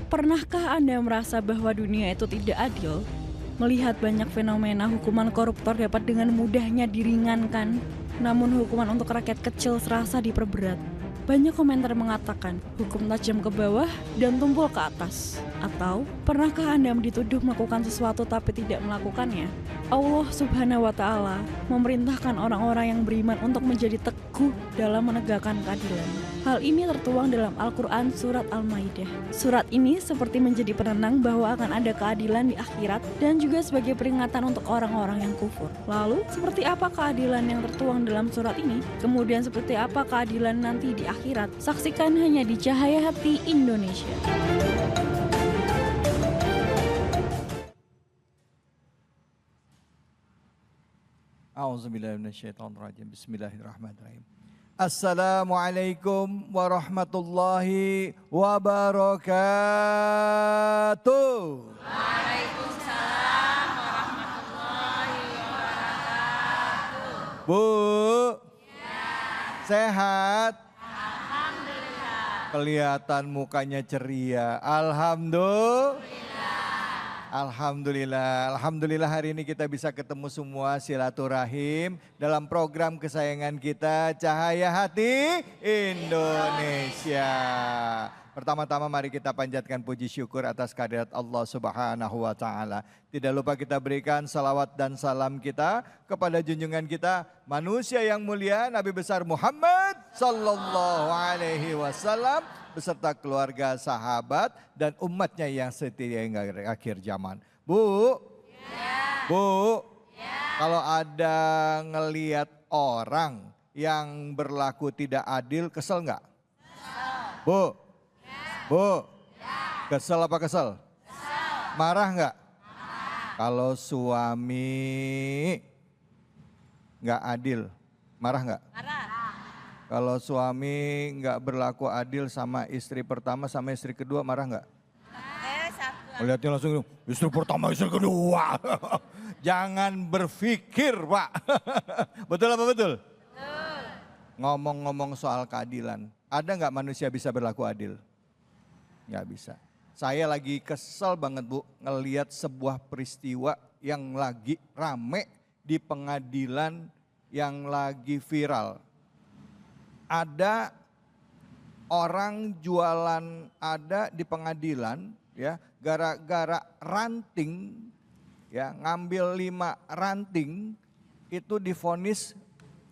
Pernahkah Anda merasa bahwa dunia itu tidak adil? Melihat banyak fenomena hukuman koruptor dapat dengan mudahnya diringankan, namun hukuman untuk rakyat kecil serasa diperberat. Banyak komentar mengatakan hukum tajam ke bawah dan tumpul ke atas. Atau, pernahkah Anda dituduh melakukan sesuatu tapi tidak melakukannya? Allah Subhanahu wa Ta'ala memerintahkan orang-orang yang beriman untuk menjadi teguh dalam menegakkan keadilan. Hal ini tertuang dalam Al-Quran Surat Al-Maidah. Surat ini seperti menjadi penenang bahwa akan ada keadilan di akhirat dan juga sebagai peringatan untuk orang-orang yang kufur. Lalu, seperti apa keadilan yang tertuang dalam surat ini? Kemudian seperti apa keadilan nanti di akhirat? Saksikan hanya di Cahaya Hati Indonesia. A'udzubillahiminasyaitonirrajim. Bismillahirrahmanirrahim. Assalamualaikum warahmatullahi wabarakatuh. Waalaikumsalam warahmatullahi wabarakatuh. Bu, Ya, sehat? alhamdulillah. Kelihatan mukanya ceria. Alhamdulillah. Alhamdulillah hari ini kita bisa ketemu semua silaturahim dalam program kesayangan kita Cahaya Hati Indonesia. Pertama-tama mari kita panjatkan puji syukur atas kehadirat Allah Subhanahu wa Ta'ala. Tidak lupa kita berikan salawat dan salam kita kepada junjungan kita manusia yang mulia Nabi besar Muhammad sallallahu alaihi wasallam beserta keluarga, sahabat dan umatnya yang setia hingga akhir zaman. Bu, Bu, kalau ada ngeliat orang yang berlaku tidak adil, kesel nggak? Bu, Bu, kesel apa kesel? Marah nggak? Kalau suami nggak adil, marah nggak? Kalau suami nggak berlaku adil sama istri pertama sama istri kedua, marah nggak? Lihatnya langsung, istri pertama istri kedua. Jangan berpikir Pak. Betul apa betul? Betul. Ngomong-ngomong soal keadilan, ada nggak manusia bisa berlaku adil? Nggak bisa. Saya lagi kesel banget Bu, ngelihat sebuah peristiwa yang lagi rame di pengadilan yang lagi viral. Ada orang jualan ada di pengadilan ya, gara-gara ranting ya, ngambil 5 ranting itu divonis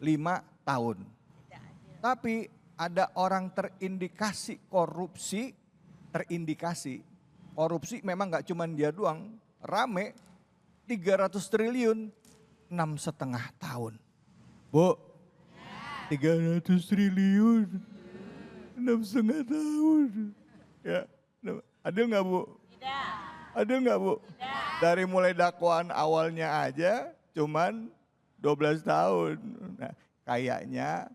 5 tahun. Tapi ada orang terindikasi korupsi memang nggak cuma dia doang, rame 300 triliun 6,5 tahun. Bu, 300 triliun 6,5 tahun. Ya, adil nggak Bu? Tidak. Adil nggak Bu? Tidak. Dari mulai dakwaan awalnya aja cuman 12 tahun. Nah, kayaknya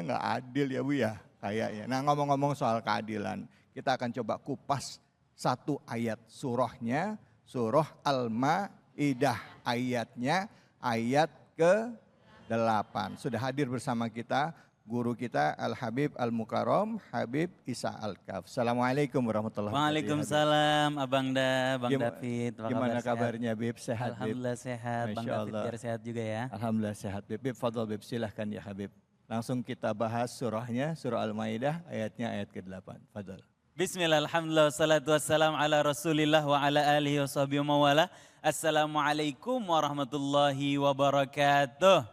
nggak adil ya Bu ya, kayaknya. Nah, ngomong-ngomong soal keadilan, kita akan coba kupas satu ayat surahnya, surah Al-Maidah ayatnya, ayat ke-8. Sudah hadir bersama kita guru kita Al-Habib Al-Mukarram Habib Isa Al-Kaf. Assalamualaikum warahmatullahi wabarakatuh. Waalaikumsalam Abang Bang David. Gimana kabarnya Bib? Sehat Bib? Alhamdulillah sehat. Bang Masya David Allah. biar sehat juga ya. Alhamdulillah sehat Bib. Bib, fadhal Bib, silahkan ya Habib. Langsung kita bahas surahnya, surah Al-Maidah ayatnya ayat ke-8. Fadhal. Bismillah, alhamdulillah, wassalatu wassalamu ala rasulillah wa ala alihi wa sahbihi wa mawala. Assalamualaikum warahmatullahi wabarakatuh.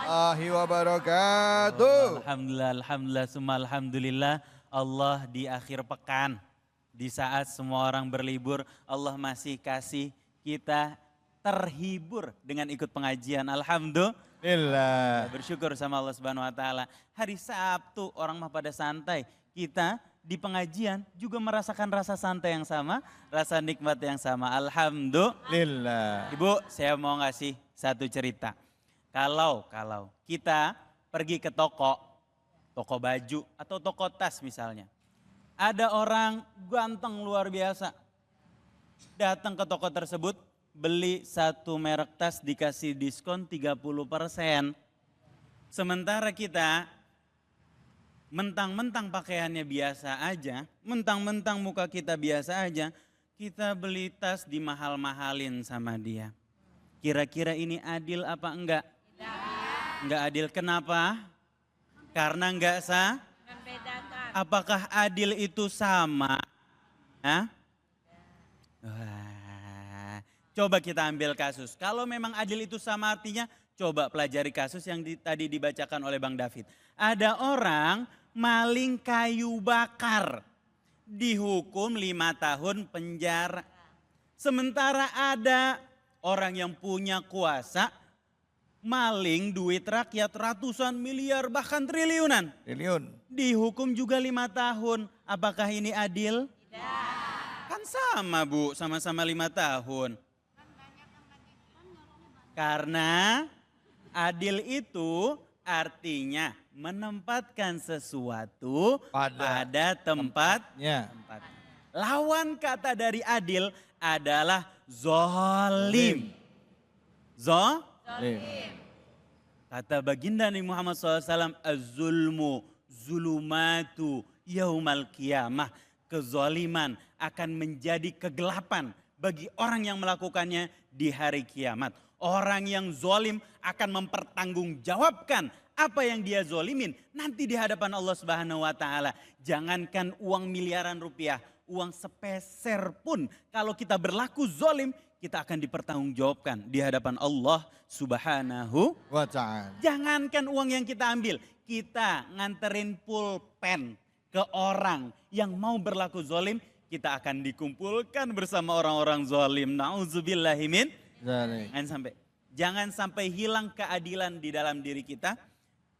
Warahmatullahi wabarakatuh. Alhamdulillah, summa alhamdulillah. Allah di akhir pekan, di saat semua orang berlibur, Allah masih kasih kita terhibur dengan ikut pengajian. Alhamdulillah. Bersyukur sama Allah Subhanahu wa Ta'ala. Hari Sabtu orang mah pada santai. Kita di pengajian juga merasakan rasa santai yang sama, rasa nikmat yang sama. Alhamdulillah. Ibu, saya mau ngasih satu cerita. Kalau kita pergi ke toko baju atau toko tas misalnya. Ada orang ganteng luar biasa. Datang ke toko tersebut, beli satu merek tas dikasih diskon 30%. Sementara kita Mentang-mentang pakaiannya biasa aja, mentang-mentang muka kita biasa aja, kita beli tas dimahal-mahalin sama dia. Kira-kira ini adil apa enggak? Enggak adil. Kenapa? Karena enggak sah. Membedakan. Apakah adil itu sama? Hah? Wah. Coba kita ambil kasus. Kalau memang adil itu sama artinya, coba pelajari kasus yang tadi dibacakan oleh Bang David. Ada orang maling kayu bakar, dihukum 5 tahun penjara. Sementara ada orang yang punya kuasa, maling duit rakyat ratusan miliar bahkan triliunan. Triliun. Dihukum juga 5 tahun. Apakah ini adil? Kan sama Bu, sama-sama 5 tahun. Karena adil itu artinya menempatkan sesuatu pada tempatnya. Lawan kata dari adil adalah zolim. Kata baginda Nabi Muhammad SAW, az-zulmu zulumatu yaumal qiyamah. Kezaliman akan menjadi kegelapan bagi orang yang melakukannya di hari kiamat. Orang yang zolim akan mempertanggungjawabkan apa yang dia zolimin nanti di hadapan Allah Subhanahu wa taala. Jangankan uang miliaran rupiah, uang sepeser pun kalau kita berlaku zolim, kita akan dipertanggungjawabkan di hadapan Allah Subhanahu wa ta'ala. Jangankan uang yang kita ambil, kita nganterin pulpen ke orang yang mau berlaku zolim, kita akan dikumpulkan bersama orang-orang zolim. Nauzubillahimin. Jangan sampai hilang keadilan di dalam diri kita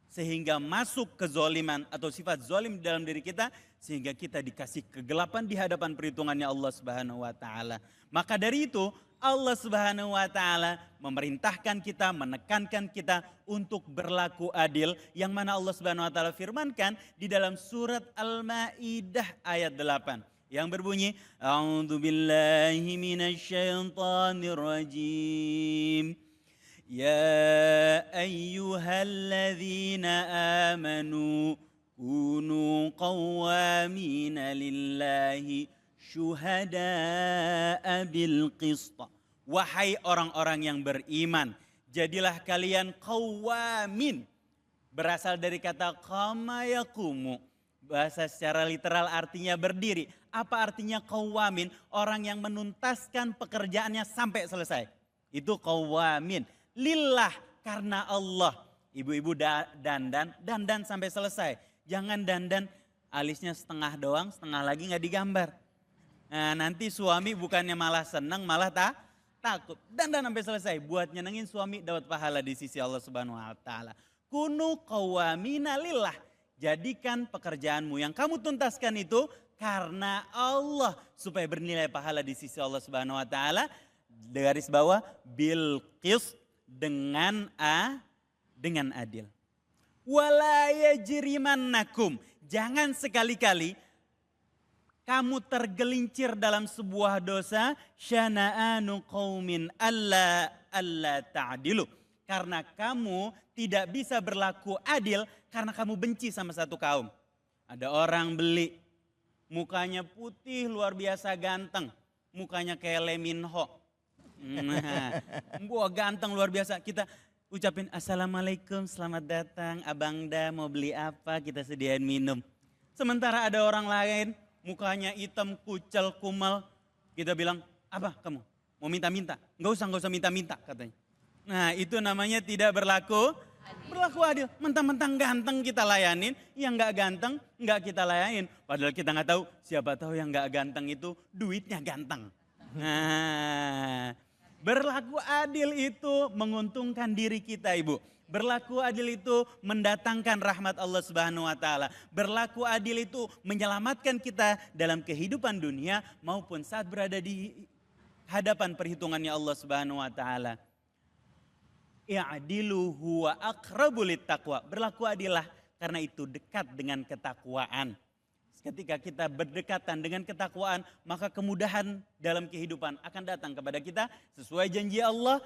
sehingga masuk kezoliman atau sifat zolim di dalam diri kita sehingga kita dikasih kegelapan di hadapan perhitungannya Allah Subhanahu wa taala. Maka dari itu Allah Subhanahu wa taala memerintahkan kita, menekankan kita untuk berlaku adil yang mana Allah Subhanahu wa taala firmankan di dalam surat Al-Maidah ayat 8. Yang berbunyi, A'udzubillahi minasyaitonirrajim. Ya ayyuhalladzina amanu kunu qawwamina lillahi syuhada'a bil qist. Wahai orang-orang yang beriman, jadilah kalian qawwamin. Berasal dari kata qama yaqumu. Bahasa secara literal artinya berdiri. Apa artinya qawwamin? Orang yang menuntaskan pekerjaannya sampai selesai. Itu qawwamin. Lillah, karena Allah. Ibu-ibu dandan sampai selesai. Jangan dandan alisnya setengah doang, setengah lagi nggak digambar. Nah, nanti suami bukannya malah senang, malah takut. Dandan sampai selesai. Buat nyenengin suami dapat pahala di sisi Allah Subhanahu wa taala. Kunu qawwamina lillah. Jadikan pekerjaanmu yang kamu tuntaskan itu karena Allah supaya bernilai pahala di sisi Allah Subhanahu wa taala. Garis bawah bil qist, dengan adil. Wala yajrimannakum, jangan sekali-kali kamu tergelincir dalam sebuah dosa syana'anu qaumin alla ta'dilu. Karena kamu tidak bisa berlaku adil karena kamu benci sama satu kaum. Ada orang beli, mukanya putih luar biasa ganteng, mukanya kayak Lee Min Ho. Wah ganteng luar biasa, kita ucapin assalamualaikum, selamat datang Abang Da, mau beli apa, kita sediain minum. Sementara ada orang lain mukanya hitam, kucel, kumal, kita bilang, apa kamu mau minta-minta? Enggak usah minta-minta katanya. Nah itu namanya tidak berlaku adil. Mentang-mentang ganteng kita layanin, yang gak ganteng gak kita layanin. Padahal kita gak tahu, siapa tahu yang gak ganteng itu duitnya ganteng. Nah, berlaku adil itu menguntungkan diri kita ibu. Berlaku adil itu mendatangkan rahmat Allah Subhanahu wa taala. Berlaku adil itu menyelamatkan kita dalam kehidupan dunia maupun saat berada di hadapan perhitungannya Allah Subhanahu wa taala. I'dilu huwa aqrabu littaqwa. Berlaku adillah karena itu dekat dengan ketakwaan. Ketika kita berdekatan dengan ketakwaan, maka kemudahan dalam kehidupan akan datang kepada kita sesuai janji Allah.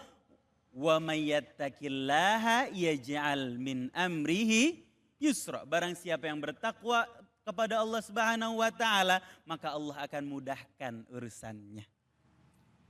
Wa may yattaqillaha yaj'al min amrihi yusra. Barang siapa yang bertakwa kepada Allah Subhanahu wa taala, maka Allah akan mudahkan urusannya.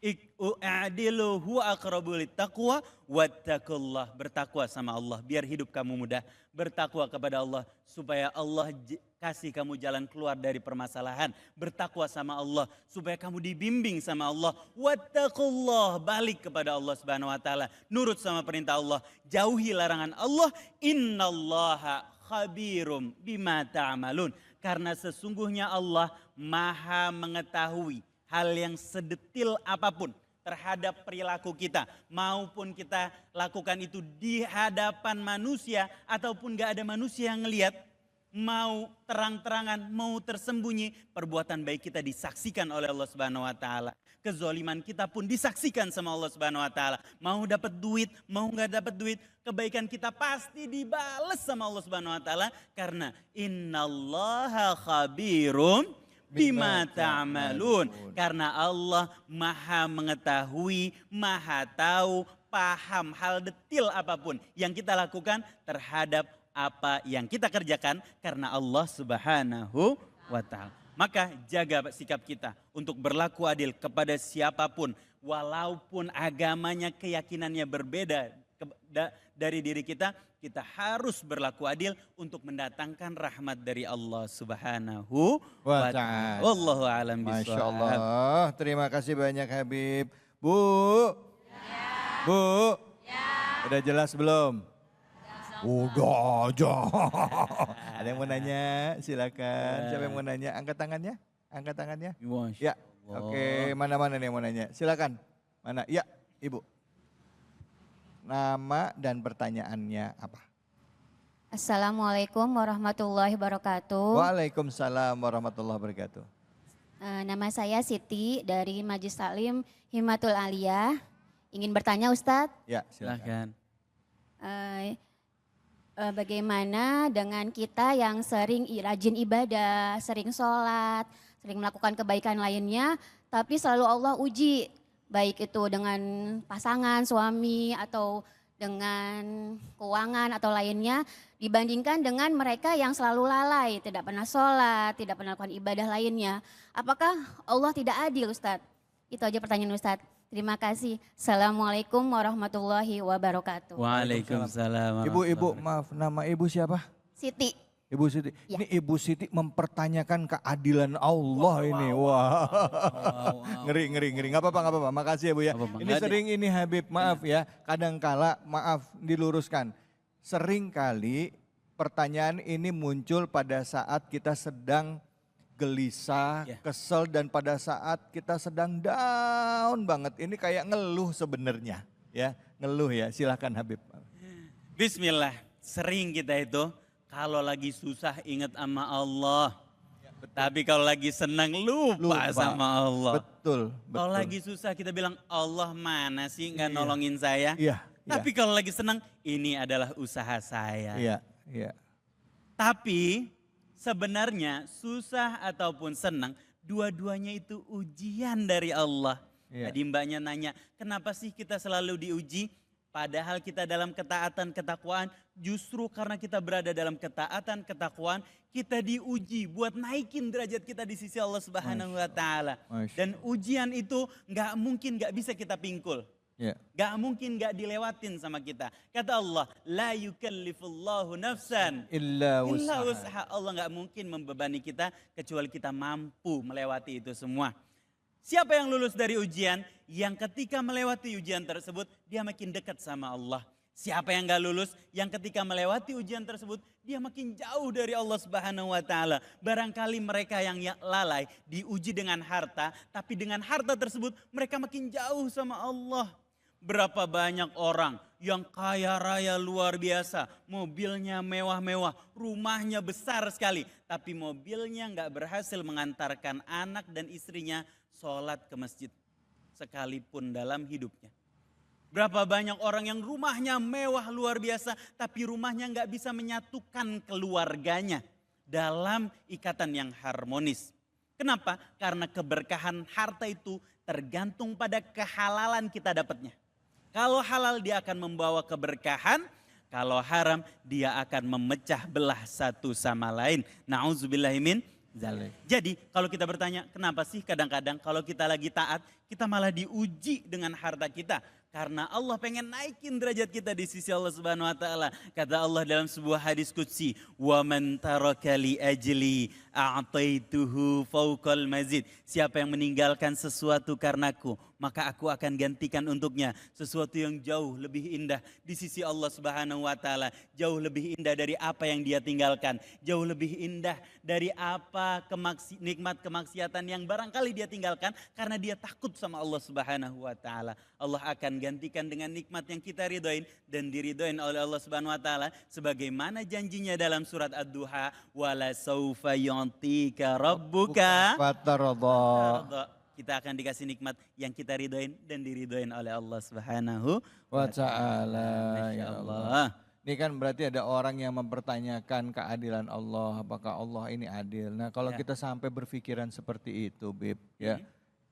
I'dilu huwa aqrabu littaqwa wattaqullah. Bertakwa sama Allah biar hidup kamu mudah. Bertakwa kepada Allah supaya Allah kasih kamu jalan keluar dari permasalahan. Bertakwa sama Allah supaya kamu dibimbing sama Allah. Wattaqullah, balik kepada Allah Subhanahu wa taala. Nurut sama perintah Allah, jauhi larangan Allah. Innallaha khabirum bima ta'malun. Karena sesungguhnya Allah Maha mengetahui hal yang sedetil apapun terhadap perilaku kita. Maupun kita lakukan itu di hadapan manusia ataupun gak ada manusia yang ngelihat. Mau terang-terangan, mau tersembunyi, perbuatan baik kita disaksikan oleh Allah Subhanahu wa taala. Kezaliman kita pun disaksikan sama Allah Subhanahu wa taala. Mau dapat duit, mau gak dapat duit, kebaikan kita pasti dibales sama Allah Subhanahu wa taala karena innallaha khabirum bima ta'malun. Karena Allah Maha mengetahui, Maha tahu, paham hal detil apapun yang kita lakukan terhadap apa yang kita kerjakan karena Allah Subhanahu wa taala. Maka jaga sikap kita untuk berlaku adil kepada siapapun walaupun agamanya, keyakinannya berbeda dari diri kita, kita harus berlaku adil untuk mendatangkan rahmat dari Allah Subhanahu wa ta'ala. Wallahu a'lam bishawab. Masya Allah, terima kasih banyak Habib. Bu, Bu, udah jelas belum? Udah aja. Ada yang mau nanya? Silakan. Siapa yang mau nanya? Angkat tangannya. Angkat tangannya. Ya. Oke, mana-mana nih yang mau nanya? Silakan. Mana? Ya, Ibu. Nama dan pertanyaannya apa? Assalamualaikum warahmatullahi wabarakatuh. Waalaikumsalam warahmatullahi wabarakatuh. Nama saya Siti dari Majlis Taklim Himatul Aliyah. Ingin bertanya Ustadz, Ya, silakan. bagaimana dengan kita yang sering rajin ibadah, sering sholat, sering melakukan kebaikan lainnya, tapi selalu Allah uji, baik itu dengan pasangan, suami, atau dengan keuangan atau lainnya, dibandingkan dengan mereka yang selalu lalai, tidak pernah sholat, tidak pernah melakukan ibadah lainnya. Apakah Allah tidak adil Ustadz? Itu aja pertanyaan Ustadz. Terima kasih. Assalamualaikum warahmatullahi wabarakatuh. Waalaikumsalam. Ibu, maaf, nama Ibu siapa? Siti. Ibu Siti. Ya. Ini Ibu Siti mempertanyakan keadilan Allah ini. Wah. Ngeri. Nggak apa-apa. Makasih ya Bu ya. Ini sering ini Habib, maaf ya. Kadangkala, maaf diluruskan. Sering kali pertanyaan ini muncul pada saat kita sedang gelisah, kesel, dan pada saat kita sedang down banget. Ini kayak ngeluh sebenarnya, ya, ngeluh ya. Silakan Habib. Bismillah, sering kita itu kalau lagi susah ingat sama Allah. Tapi kalau lagi senang lupa sama Allah. Betul. Kalau lagi susah kita bilang Allah mana sih nggak nolongin saya. Iya. Tapi kalau lagi senang ini adalah usaha saya. Iya. Tapi sebenarnya susah ataupun senang, dua-duanya itu ujian dari Allah. Tadi mbaknya nanya, kenapa sih kita selalu diuji? Padahal kita dalam ketaatan, ketakwaan, justru karena kita berada dalam ketaatan, ketakwaan, kita diuji buat naikin derajat kita di sisi Allah Subhanahu wa taala. Dan ujian itu nggak mungkin nggak bisa kita pingkul. Gak mungkin gak dilewatin sama kita. Kata Allah, la yukallifullahu nafsan illa usaha. Allah gak mungkin membebani kita kecuali kita mampu melewati itu semua. Siapa yang lulus dari ujian? Yang ketika melewati ujian tersebut, dia makin dekat sama Allah. Siapa yang gak lulus? Yang ketika melewati ujian tersebut, dia makin jauh dari Allah Subhanahu wa taala. Barangkali mereka yang lalai diuji dengan harta, tapi dengan harta tersebut mereka makin jauh sama Allah. Berapa banyak orang yang kaya raya luar biasa, mobilnya mewah-mewah, rumahnya besar sekali, tapi mobilnya nggak berhasil mengantarkan anak dan istrinya sholat ke masjid sekalipun dalam hidupnya. Berapa banyak orang yang rumahnya mewah luar biasa, tapi rumahnya nggak bisa menyatukan keluarganya dalam ikatan yang harmonis. Kenapa? Karena keberkahan harta itu tergantung pada kehalalan kita dapatnya. Kalau halal dia akan membawa keberkahan, Kalau haram, dia akan memecah belah satu sama lain. Na'udzubillahimin zalik. Jadi kalau kita bertanya, kenapa sih kadang-kadang kalau kita lagi taat, kita malah diuji dengan harta kita. Karena Allah pengen naikin derajat kita di sisi Allah Subhanahu wa taala. Kata Allah dalam sebuah hadis qudsi, "Wa man taraka li ajli a'taituhu fawqal mazid." Siapa yang meninggalkan sesuatu karenaku, maka aku akan gantikan untuknya sesuatu yang jauh lebih indah di sisi Allah Subhanahu wa taala, jauh lebih indah dari apa yang dia tinggalkan, jauh lebih indah dari apa nikmat kemaksiatan yang barangkali dia tinggalkan karena dia takut sama Allah Subhanahu wa taala. Allah akan gantikan dengan nikmat yang kita ridhoin dan diridhoin oleh Allah Subhanahu wa taala sebagaimana janjinya dalam surat Ad-Duha, wala saufa yu'tika rabbuka Fatarada. kita akan dikasih nikmat yang kita ridhoin dan diridhoin oleh Allah Subhanahu Wa ta'ala. Masya Ya Allah. Allah. Ini kan berarti ada orang yang mempertanyakan keadilan Allah, apakah Allah ini adil. Nah kalau Ya. kita sampai berpikiran seperti itu, Bib, ya.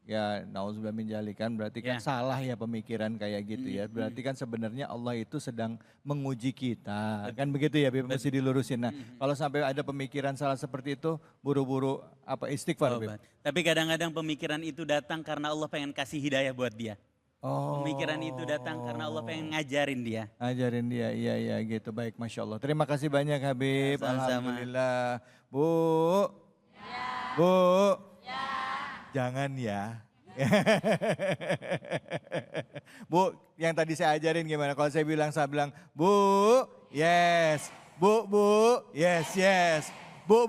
Ya, nauzubillah min dzalik kan berarti kan Ya. salah ya pemikiran kayak gitu ya. Berarti kan sebenarnya Allah itu sedang menguji kita. Kan begitu ya, Bib, mesti dilurusin. Nah, kalau sampai ada pemikiran salah seperti itu, buru-buru istighfar, Bib. Tobat. Tapi kadang-kadang pemikiran itu datang karena Allah pengen kasih hidayah buat dia. Oh. Pemikiran itu datang karena Allah pengen ngajarin dia. Ajarin dia, iya gitu. Baik, Masya Allah. Terima kasih banyak Habib. Sama-sama. Alhamdulillah. Bu. Bu. Jangan ya. Bu, yang tadi saya ajarin gimana? Kalau saya bilang, Bu, yes. Bu, yes. Bu,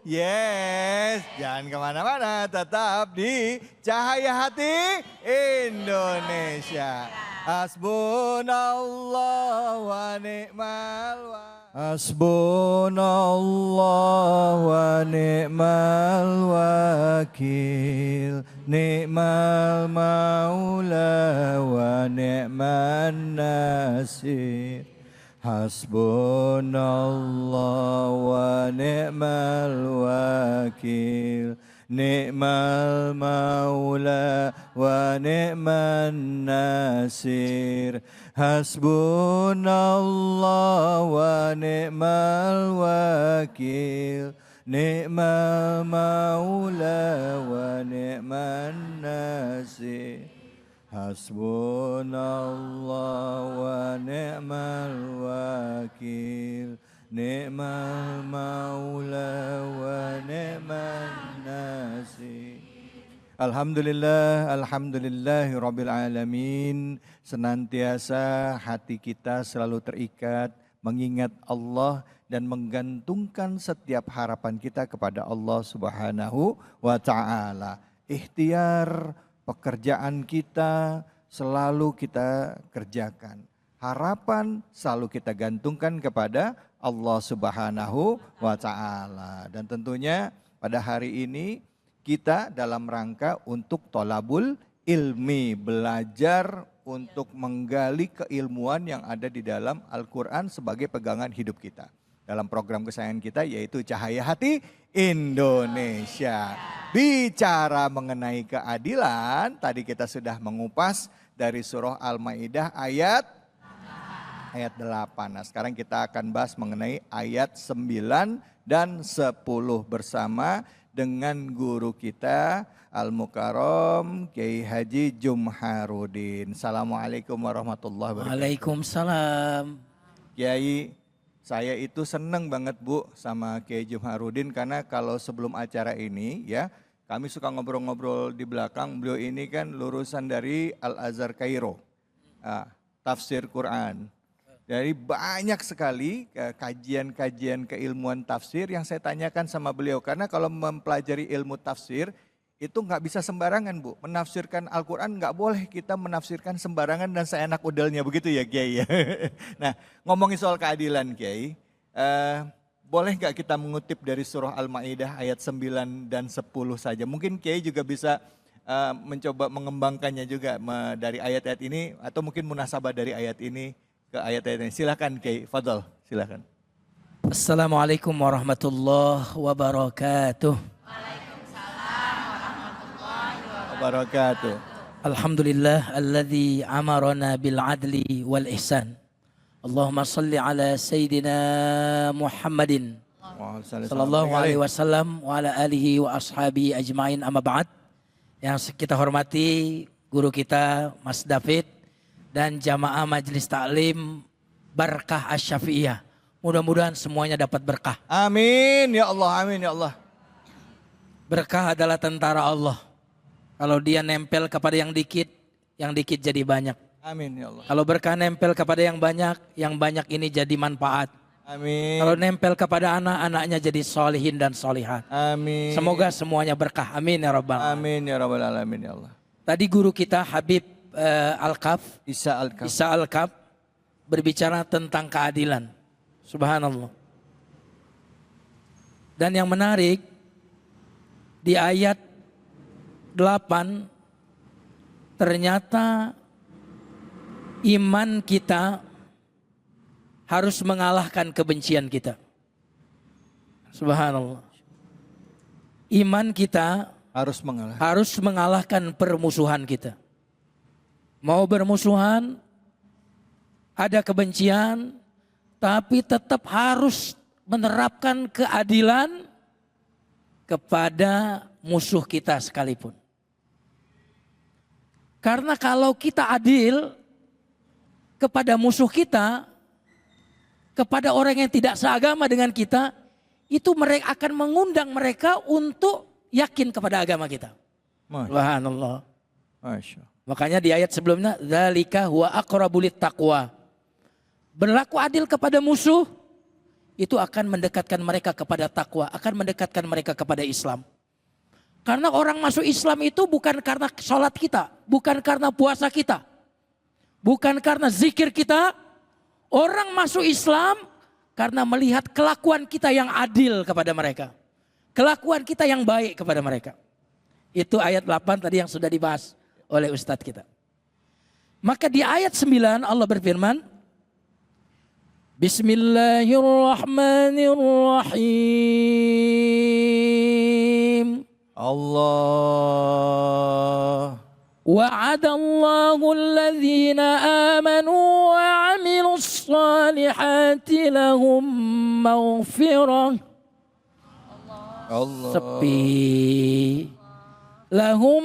yes. Jangan kemana-mana, tetap di Cahaya Hati Indonesia. Hasbunallah wa ni'mal wakil. Hasbunallah wa ni'mal wakil. Ni'mal maula wa ni'man nasir. Hasbunallah wa ni'mal wakil. Ni'mal maula wa ni'man nasir. Hasbunallah wa ni'mal wakil. Ni'mal maula wa ni'man nasir. Hasbunallah wa ni'mal wakil. Ni'mal maula wa ni'man nasir. Alhamdulillahirabbil alamin. Senantiasa hati kita selalu terikat mengingat Allah dan menggantungkan setiap harapan kita kepada Allah Subhanahu wa taala. Ikhtiar pekerjaan kita selalu kita kerjakan. Harapan selalu kita gantungkan kepada Allah Subhanahu wa taala. Dan tentunya pada hari ini kita dalam rangka untuk tolabul ilmi, belajar untuk menggali keilmuan yang ada di dalam Al-Quran sebagai pegangan hidup kita. Dalam program kesayangan kita yaitu Cahaya Hati Indonesia. Bicara mengenai keadilan, tadi kita sudah mengupas dari surah Al-Maidah ayat 8. Nah sekarang kita akan bahas mengenai ayat 9 dan 10 bersama dengan guru kita Al-Mukarram Kiai Haji Jumharudin. Assalamualaikum warahmatullahi wabarakatuh. Waalaikumsalam. Kiai, saya itu seneng banget Bu sama Kiai Jumharudin karena kalau sebelum acara ini ya kami suka ngobrol-ngobrol di belakang. Beliau ini kan lulusan dari Al-Azhar Kairo, tafsir Quran. Dari banyak sekali kajian-kajian keilmuan tafsir yang saya tanyakan sama beliau. Karena kalau mempelajari ilmu tafsir itu nggak bisa sembarangan Bu. Menafsirkan Al-Quran nggak boleh kita menafsirkan sembarangan dan seenak udelnya. Begitu ya Kiai ya. Nah ngomongin soal keadilan Kiai. Boleh nggak kita mengutip dari surah Al-Maidah ayat 9 dan 10 saja. Mungkin Kiai juga bisa mencoba mengembangkannya juga dari ayat-ayat ini. Atau mungkin munasabah dari ayat ini ke ayat-ayat ini. Silakan Kiai, fadhal, silakan. Assalamualaikum warahmatullahi wabarakatuh. Wabarakatuh. Alhamdulillah alladzi amarana bil adli wal ihsan Allahumma salli ala Sayyidina Muhammadin sallallahu alaihi wasallam wa ala alihi wa ashabihi ajmain, amma ba'd. Yang kita hormati guru kita Mas David dan jamaah Majelis Taklim Barkah Asy-Syafi'iyah. Mudah-mudahan semuanya dapat berkah. Amin ya Allah, amin ya Allah. Berkah adalah tentara Allah. Kalau dia nempel kepada yang dikit jadi banyak. Amin ya Allah. Kalau berkah nempel kepada yang banyak ini jadi manfaat. Amin. Kalau nempel kepada anak-anaknya jadi solihin dan solihat. Amin. Semoga semuanya berkah. Amin ya Rabbal alamin. Amin ya Rabbal alamin ya Allah. Tadi guru kita Habib Al-Kaf, Isa Al-Kaf. Isa Al-Kaf berbicara tentang keadilan. Subhanallah. Dan yang menarik di ayat 8 ternyata iman kita harus mengalahkan kebencian kita. Subhanallah. Iman kita harus mengalahkan permusuhan kita. Mau bermusuhan, ada kebencian, tapi tetap harus menerapkan keadilan kepada musuh kita sekalipun. Karena kalau kita adil kepada musuh kita, kepada orang yang tidak seagama dengan kita, itu mereka akan mengundang mereka untuk yakin kepada agama kita. Subhanallah. Masya. Makanya di ayat sebelumnya, dzalika huwa aqrabu littaqwa. Berlaku adil kepada musuh itu akan mendekatkan mereka kepada takwa, akan mendekatkan mereka kepada Islam. Karena orang masuk Islam itu bukan karena sholat kita, bukan karena puasa kita, bukan karena zikir kita. Orang masuk Islam karena melihat kelakuan kita yang adil kepada mereka, kelakuan kita yang baik kepada mereka. Itu ayat 8 tadi yang sudah dibahas oleh Ustadz kita. Maka di ayat 9 Allah berfirman, Bismillahirrahmanirrahim. Allah. Wa'adallahu alladhina amanu wa 'amilus salihati lahum maghfirah. Allah. Sepi. Lahum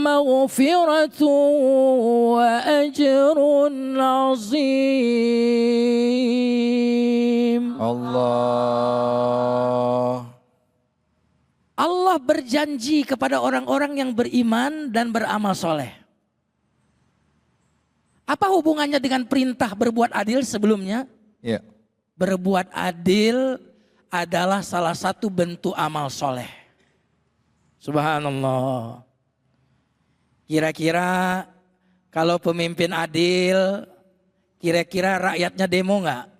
maghfiratu wa ajrun 'azim. Allah. Allah berjanji kepada orang-orang yang beriman dan beramal soleh. Apa hubungannya dengan perintah berbuat adil sebelumnya? Ya. Berbuat adil adalah salah satu bentuk amal soleh. Subhanallah. Kira-kira kalau pemimpin adil, kira-kira rakyatnya demo nggak?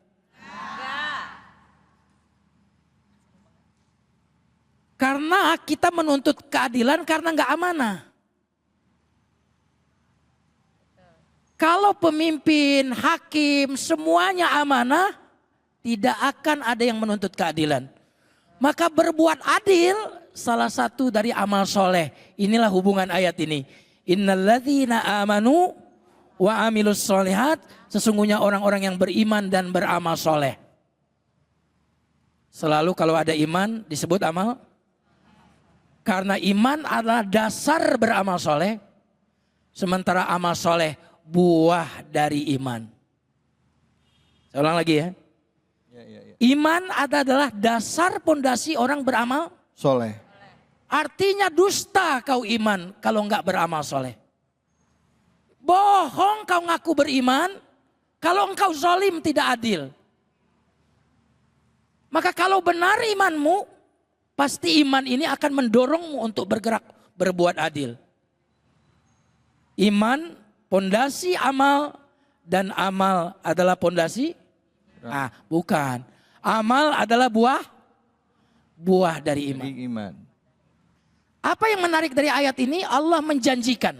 Karena kita menuntut keadilan karena nggak amanah. Kalau pemimpin, hakim, semuanya amanah, tidak akan ada yang menuntut keadilan. Maka berbuat adil salah satu dari amal soleh. Inilah hubungan ayat ini. Innalladzina amanu wa amilus solihat. Sesungguhnya orang-orang yang beriman dan beramal soleh. Selalu kalau ada iman disebut amal. Karena iman adalah dasar beramal soleh. Sementara amal soleh buah dari iman. Saya ulang lagi ya. Iman adalah dasar pondasi orang beramal Soleh. Artinya dusta kau iman kalau enggak beramal soleh. Bohong kau ngaku beriman kalau engkau zalim tidak adil. Maka kalau benar imanmu, pasti iman ini akan mendorongmu untuk bergerak berbuat adil. Iman pondasi amal dan amal adalah pondasi? Bukan. Amal adalah buah dari iman. Apa yang menarik dari ayat ini? Allah menjanjikan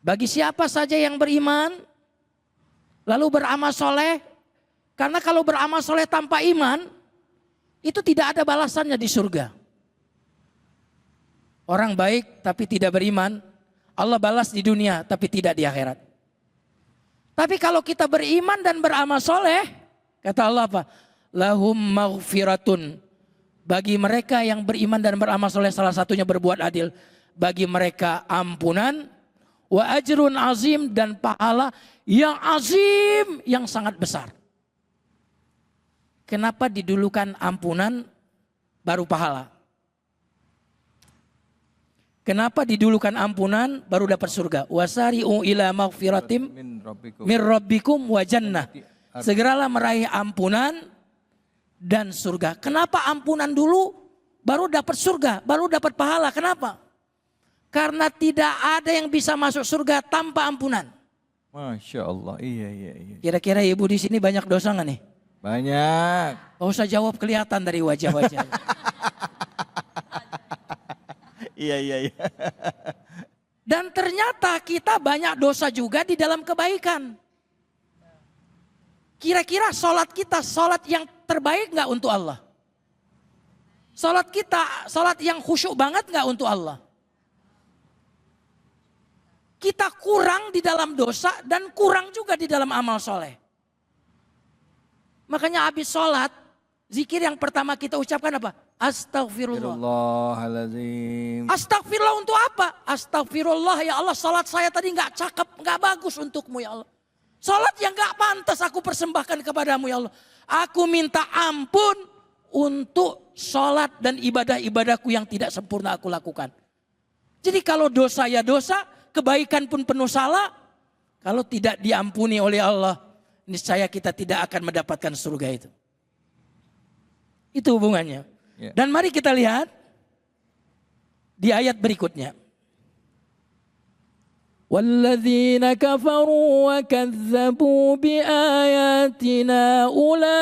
bagi siapa saja yang beriman lalu beramal soleh. Karena kalau beramal soleh tanpa iman itu tidak ada balasannya di surga. Orang baik tapi tidak beriman, Allah balas di dunia tapi tidak di akhirat. Tapi kalau kita beriman dan beramal soleh, kata Allah apa? Lahum maghfiratun. Bagi mereka yang beriman dan beramal soleh, salah satunya berbuat adil. Bagi mereka ampunan, wa ajrun azim, dan pahala yang azim, yang sangat besar. Kenapa didulukan ampunan baru pahala? Kenapa didulukan ampunan baru dapat surga? Wasari'u ila maghfiratim min rabbikum wa jannah. Segeralah meraih ampunan dan surga. Kenapa ampunan dulu baru dapat surga, baru dapat pahala? Kenapa? Karena tidak ada yang bisa masuk surga tanpa ampunan. Masya Allah, iya. Kira-kira ibu di sini banyak dosa nggak nih? Banyak. Gak usah jawab, kelihatan dari wajah-wajah. Iya. Dan ternyata kita banyak dosa juga di dalam kebaikan. Kira-kira sholat kita, sholat yang terbaik nggak untuk Allah? Sholat kita, sholat yang khusyuk banget nggak untuk Allah? Kita kurang di dalam dosa dan kurang juga di dalam amal soleh. Makanya habis sholat, zikir yang pertama kita ucapkan apa? Astagfirullah. Astagfirullahaladzim. Astagfirullah untuk apa? Astagfirullah ya Allah, sholat saya tadi nggak cakep, nggak bagus untukmu ya Allah. Sholat yang nggak pantas aku persembahkan kepadamu ya Allah. Aku minta ampun untuk sholat dan ibadah-ibadahku yang tidak sempurna aku lakukan. Jadi kalau dosa ya dosa, kebaikan pun penuh salah. Kalau tidak diampuni oleh Allah, niscaya kita tidak akan mendapatkan surga itu. Itu hubungannya. Ya. Dan mari kita lihat di ayat berikutnya. Walladzina kafaru wa kadzabu biayatina ulaika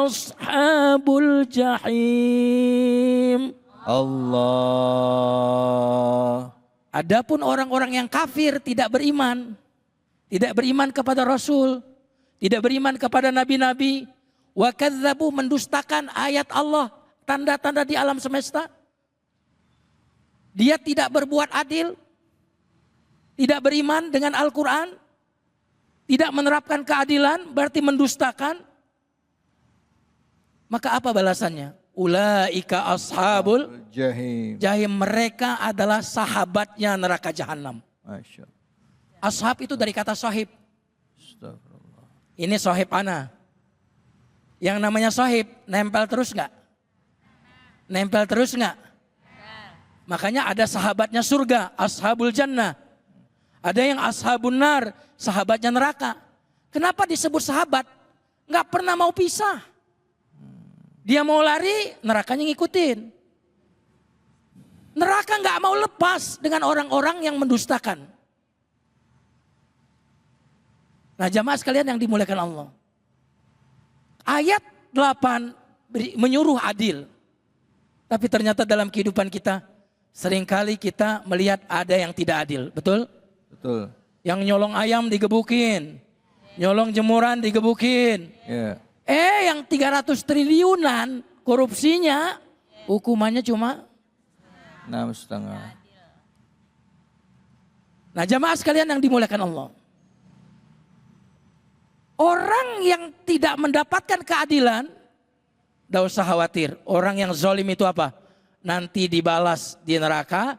ashabul jahim. Allah. Adapun orang-orang yang kafir tidak beriman kepada Rasul, tidak beriman kepada nabi-nabi, wa kadzabu, mendustakan ayat Allah, tanda-tanda di alam semesta. Dia tidak berbuat adil, tidak beriman dengan Al-Quran, tidak menerapkan keadilan, berarti mendustakan. Maka apa balasannya? Ulaika ashabul Jahim. jahim, mereka adalah sahabatnya neraka jahanam. Masya Allah. Ashab itu dari kata sahib. Astagfirullah. Ini sahib ana. Yang namanya sahib, nempel terus nggak? Nempel terus nggak? Makanya ada sahabatnya surga, ashabul jannah. Ada yang ashabun nar, sahabatnya neraka. Kenapa disebut sahabat? Nggak pernah mau pisah. Dia mau lari, nerakanya ngikutin. Neraka nggak mau lepas dengan orang-orang yang mendustakan. Nah, jamaah sekalian yang dimuliakan Allah. Ayat 8 menyuruh adil. Tapi ternyata dalam kehidupan kita, seringkali kita melihat ada yang tidak adil. Betul? Betul. Yang nyolong ayam digebukin. Nyolong jemuran digebukin. Ya. Yang 300 triliunan korupsinya, hukumannya cuma 6,5. Nah, jamaah sekalian yang dimuliakan Allah. Orang yang tidak mendapatkan keadilan, tidak usah khawatir. Orang yang zalim itu apa? Nanti dibalas di neraka,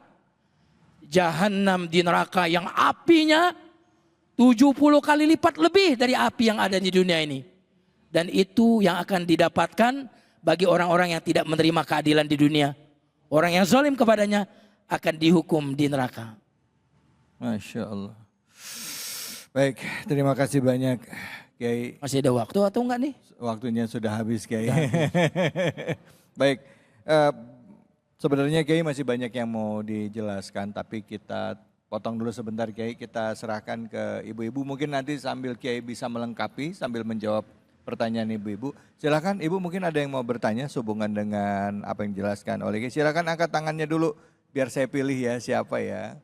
jahanam, di neraka yang apinya 70 kali lipat lebih dari api yang ada di dunia ini. Dan itu yang akan didapatkan bagi orang-orang yang tidak menerima keadilan di dunia. Orang yang zalim kepadanya akan dihukum di neraka. Masya Allah. Baik, terima kasih banyak Kiai. Masih ada waktu atau enggak nih? Waktunya sudah habis Kiai. Baik, sebenarnya Kiai masih banyak yang mau dijelaskan, tapi kita potong dulu sebentar Kiai. Kita serahkan ke ibu-ibu, mungkin nanti sambil Kiai bisa melengkapi, sambil menjawab pertanyaan ibu-ibu. Silakan ibu, mungkin ada yang mau bertanya sehubungan dengan apa yang dijelaskan oleh Kiai. Silakan angkat tangannya dulu, biar saya pilih ya siapa ya.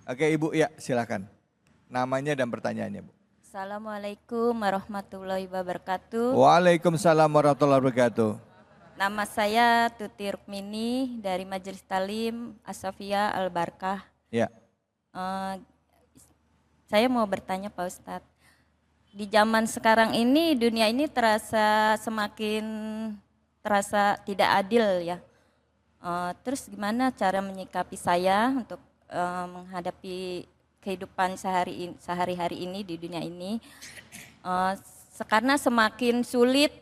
Oke ibu, ya silakan. Namanya dan pertanyaannya Bu. Assalamualaikum warahmatullahi wabarakatuh. Waalaikumsalam warahmatullahi wabarakatuh. Nama saya Tuti Rukmini dari Majelis Talim As-Safiyah Al-Barkah. Ya. Saya mau bertanya Pak Ustadz, di zaman sekarang ini dunia ini terasa semakin terasa tidak adil ya. Terus gimana cara menyikapi saya untuk menghadapi kehidupan sehari-hari ini di dunia ini? Karena semakin sulit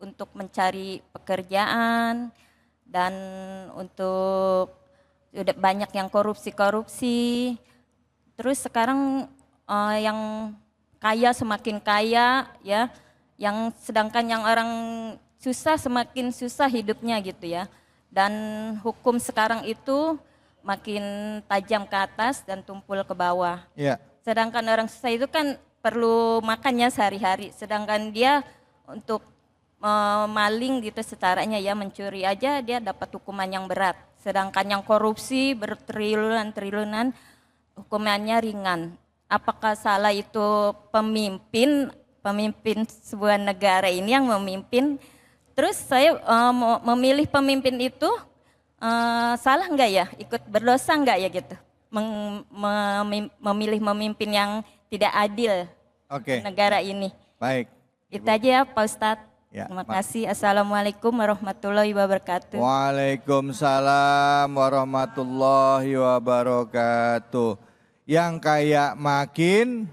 untuk mencari pekerjaan dan untuk udah banyak yang korupsi. Terus sekarang yang kaya semakin kaya ya, yang sedangkan yang orang susah semakin susah hidupnya gitu ya. Dan hukum sekarang itu makin tajam ke atas dan tumpul ke bawah. Iya. Sedangkan orang susah itu kan perlu makannya sehari-hari. Sedangkan dia untuk maling gitu secaranya ya, mencuri aja dia dapat hukuman yang berat. Sedangkan yang korupsi bertriliunan hukumannya ringan. Apakah salah itu pemimpin sebuah negara ini yang memimpin? Terus saya memilih pemimpin itu salah enggak ya? Ikut berdosa enggak ya gitu? Memilih memimpin yang tidak adil Oke. negara ini. Baik. Itu aja ya Pak Ustadz. Ya, Terima kasih. Assalamualaikum warahmatullahi wabarakatuh. Waalaikumsalam warahmatullahi wabarakatuh. Yang kaya makin,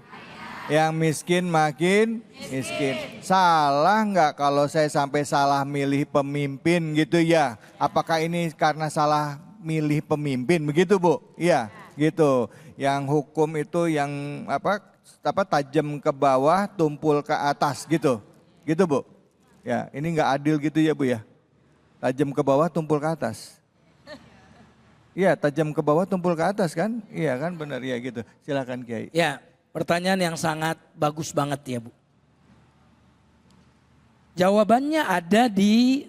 yang miskin makin miskin. Salah nggak kalau saya sampai salah milih pemimpin gitu ya? Apakah ini karena salah milih pemimpin begitu Bu? Iya, gitu. Yang hukum itu yang apa tajam ke bawah, tumpul ke atas gitu, gitu Bu? Ya, ini nggak adil gitu ya Bu ya? Tajam ke bawah, tumpul ke atas. Iya, tajam ke bawah, tumpul ke atas kan? Iya kan, benar ya gitu. Silakan Kiai. Ya, pertanyaan yang sangat bagus banget ya Bu. Jawabannya ada di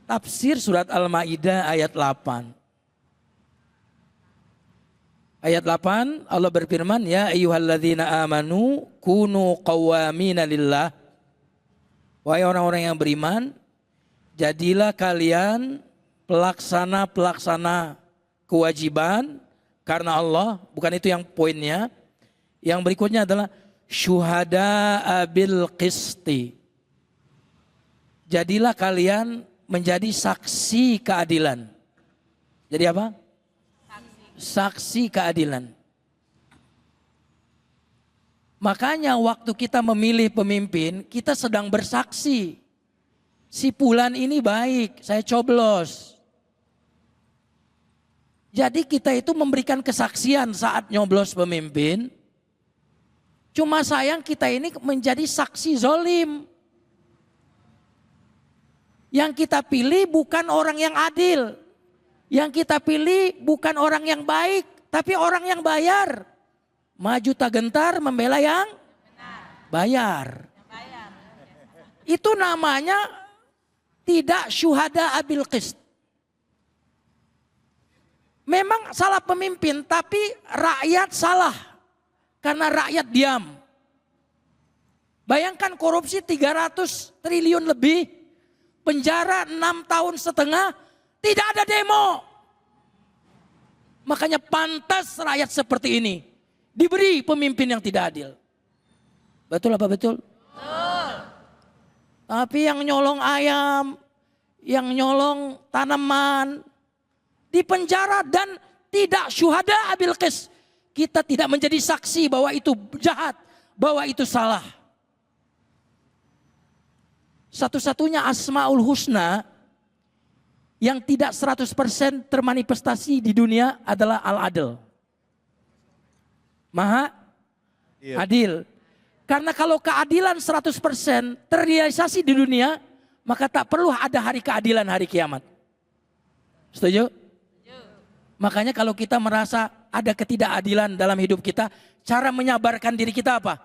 tafsir surat Al-Maidah ayat 8. Ayat 8 Allah berfirman, ya ayyuhalladzina amanu kunu qawwamina lillah. Wahai orang-orang yang beriman, jadilah kalian pelaksana kewajiban karena Allah. Bukan itu yang poinnya. Yang berikutnya adalah syuhada bil qisti. Jadilah kalian menjadi saksi keadilan. Jadi apa? Saksi keadilan. Makanya waktu kita memilih pemimpin, kita sedang bersaksi. Si Fulan ini baik, saya coblos. Jadi kita itu memberikan kesaksian saat nyoblos pemimpin. Cuma sayang kita ini menjadi saksi zolim. Yang kita pilih bukan orang yang adil. Yang kita pilih bukan orang yang baik, tapi orang yang bayar. Maju tak gentar membela yang bayar. Itu namanya tidak syuhada abil qist. Memang salah pemimpin, tapi rakyat salah. Karena rakyat diam. Bayangkan korupsi 300 triliun lebih, penjara 6,5 tahun, tidak ada demo. Makanya pantas rakyat seperti ini diberi pemimpin yang tidak adil. Betul apa betul? Betul. Tapi yang nyolong ayam, yang nyolong tanaman, di penjara dan tidak syuhada abil qis. Kita tidak menjadi saksi bahwa itu jahat, bahwa itu salah. Satu-satunya Asmaul Husna yang tidak 100% termanifestasi di dunia adalah Al-Adil. Maha adil. Karena kalau keadilan 100% terrealisasi di dunia, maka tak perlu ada hari keadilan, hari kiamat. Setuju? Makanya kalau kita merasa ada ketidakadilan dalam hidup kita, cara menyabarkan diri kita apa?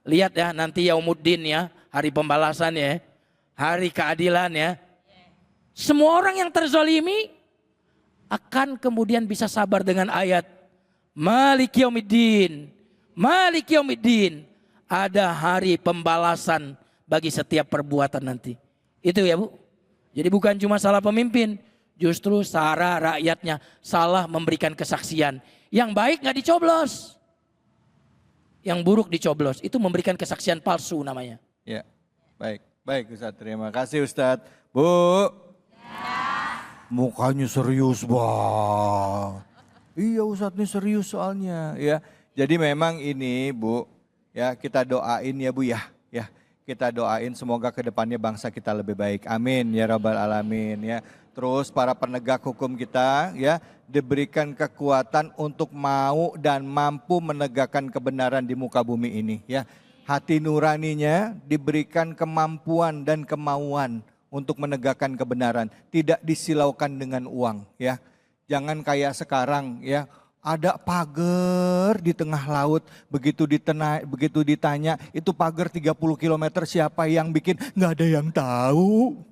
Lihat ya nanti Yaumuddin ya, hari pembalasan ya, hari keadilan ya. Semua orang yang terzalimi akan kemudian bisa sabar dengan ayat Malik Yaumiddin, Malik Yaumiddin. Ada hari pembalasan bagi setiap perbuatan nanti. Itu ya Bu. Jadi bukan cuma salah pemimpin, justru salah rakyatnya salah memberikan kesaksian. Yang baik nggak dicoblos. yang buruk dicoblos. Itu memberikan kesaksian palsu namanya. Ya, baik. Baik Ustadz, terima kasih Ustadz. Bu. Mukanya serius banget. Iya Ustadz ini serius soalnya ya. Jadi memang ini Bu, ya kita doain ya Bu ya. Ya, kita doain semoga kedepannya bangsa kita lebih baik. Amin ya Rabbal Alamin ya. Terus para penegak hukum kita ya diberikan kekuatan untuk mau dan mampu menegakkan kebenaran di muka bumi ini ya. Hati nuraninya diberikan kemampuan dan kemauan untuk menegakkan kebenaran, tidak disilaukan dengan uang ya. Jangan kayak sekarang ya, ada pagar di tengah laut, begitu ditanya itu pagar 30 km siapa yang bikin, nggak ada yang tahu.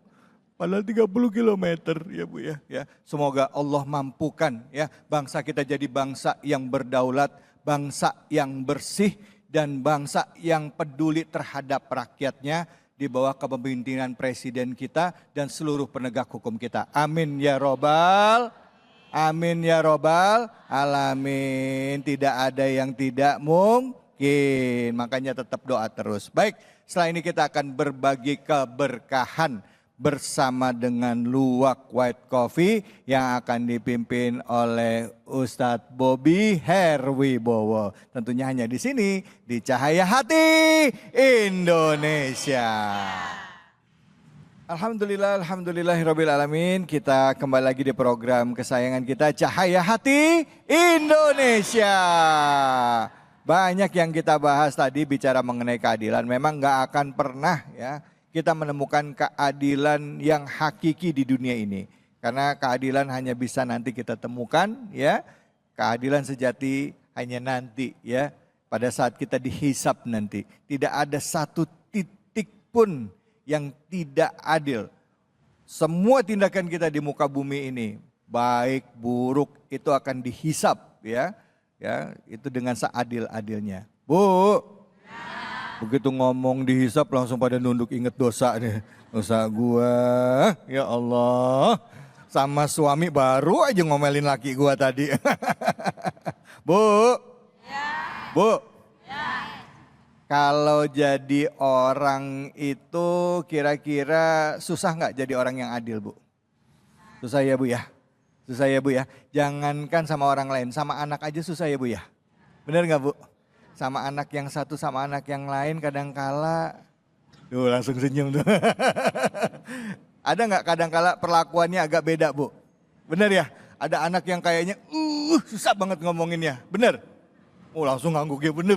Padahal 30 km ya Bu ya. Semoga Allah mampukan ya bangsa kita jadi bangsa yang berdaulat, bangsa yang bersih dan bangsa yang peduli terhadap rakyatnya di bawah kepemimpinan presiden kita dan seluruh penegak hukum kita. Amin ya robbal, amin ya robbal alamin. Tidak ada yang tidak mungkin, makanya tetap doa terus. Baik, setelah ini kita akan berbagi keberkahan bersama dengan Luwak White Coffee yang akan dipimpin oleh Ustadz Bobby Herwibowo. Tentunya hanya di sini di Cahaya Hati Indonesia. Alhamdulillahirabbil alamin. Kita kembali lagi di program kesayangan kita Cahaya Hati Indonesia. Banyak yang kita bahas tadi bicara mengenai keadilan. Memang nggak akan pernah ya kita menemukan keadilan yang hakiki di dunia ini. Karena keadilan hanya bisa nanti kita temukan ya. Keadilan sejati hanya nanti ya. Pada saat kita dihisap nanti. Tidak ada satu titik pun yang tidak adil. Semua tindakan kita di muka bumi ini. Baik, buruk itu akan dihisap ya. Ya, itu dengan seadil-adilnya. Bu. Begitu ngomong dihisap langsung pada nunduk, inget dosa nih. Dosa gua, ya Allah. Sama suami baru aja ngomelin laki gua tadi. Bu. Bu. Kalau jadi orang itu kira-kira susah nggak jadi orang yang adil Bu? Susah ya Bu ya? Susah ya Bu ya? Jangankan sama orang lain, sama anak aja susah ya Bu ya? Bener nggak Bu? Sama anak yang satu sama anak yang lain kadangkala, tuh langsung senyum tuh. Ada nggak kadangkala perlakuannya agak beda Bu? Bener ya? Ada anak yang kayaknya susah banget ngomonginnya, bener? Oh langsung ngangguk ya, bener.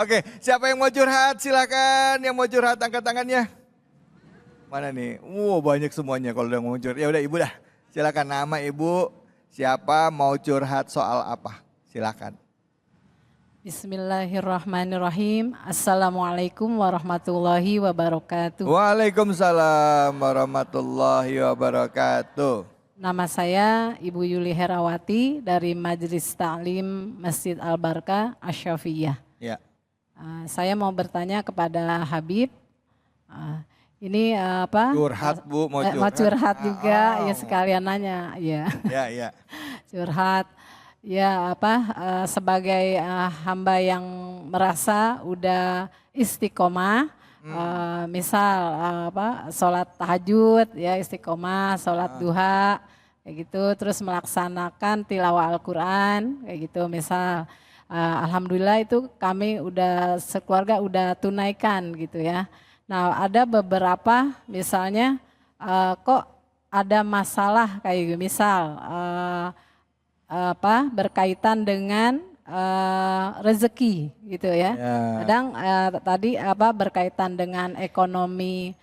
Oke, siapa yang mau curhat silakan, yang mau curhat angkat tangannya. Mana nih? Banyak semuanya kalau udah mau curhat. Ya udah Ibu dah, silakan nama Ibu, siapa mau curhat soal apa? Silakan. Bismillahirrahmanirrahim. Assalamualaikum warahmatullahi wabarakatuh. Waalaikumsalam warahmatullahi wabarakatuh. Nama saya Ibu Yuli Herawati dari Majelis Ta'lim Masjid Al-Barkah Asy-Syafiyah. Ya. Saya mau bertanya kepada Habib. Ini apa? Curhat Bu, mau curhat. Mau curhat juga, ya sekalian nanya. Ya. Ya. Curhat. Ya sebagai hamba yang merasa udah istiqomah, misal sholat tahajud ya istiqomah, sholat duha kayak gitu, terus melaksanakan tilawah Al-Quran kayak gitu misal, alhamdulillah itu kami udah sekeluarga udah tunaikan gitu ya. Nah ada beberapa misalnya kok ada masalah kayak gitu, misal berkaitan dengan rezeki gitu ya. Kadang tadi berkaitan dengan ekonomi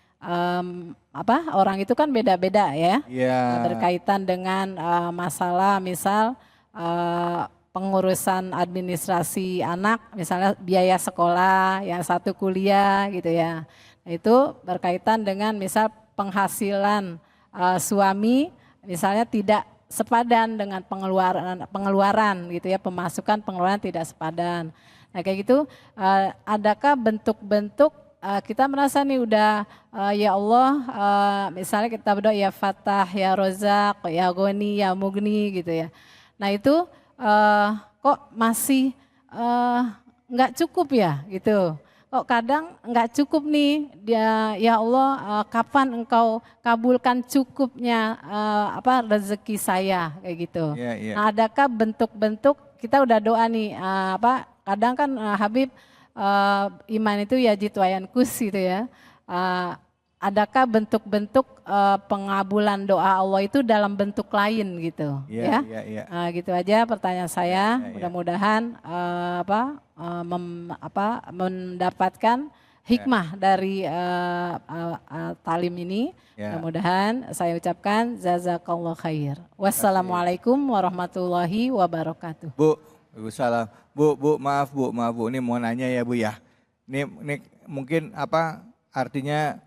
orang itu kan beda-beda ya. Berkaitan dengan masalah misal pengurusan administrasi anak, misalnya biaya sekolah, yang satu kuliah gitu ya. Nah, itu berkaitan dengan misal penghasilan suami misalnya tidak sepadan dengan pengeluaran gitu ya, pemasukan pengeluaran tidak sepadan. Nah kayak gitu, adakah bentuk-bentuk kita merasa nih udah ya Allah, misalnya kita berdoa ya Fatah, ya Rozak, ya Goni, ya Mugni gitu ya. Nah itu kok masih nggak cukup ya gitu. Kok kadang nggak cukup nih, dia ya Allah kapan engkau kabulkan cukupnya rezeki saya kayak gitu. Iya, iya. Nah, adakah bentuk-bentuk kita udah doa nih kadang kan Habib iman itu ya jitwayan kus gitu ya. Adakah bentuk-bentuk pengabulan doa Allah itu dalam bentuk lain gitu Iya, ya? iya, iya. Gitu aja pertanyaan saya. Ya, ya. Mudah-mudahan mendapatkan hikmah dari talim ini. Ya. Mudah-mudahan saya ucapkan jazakallah khair. Wassalamualaikum warahmatullahi wabarakatuh. Bu, salam. Bu, maaf Bu, ini mau nanya ya Bu ya. Ini mungkin artinya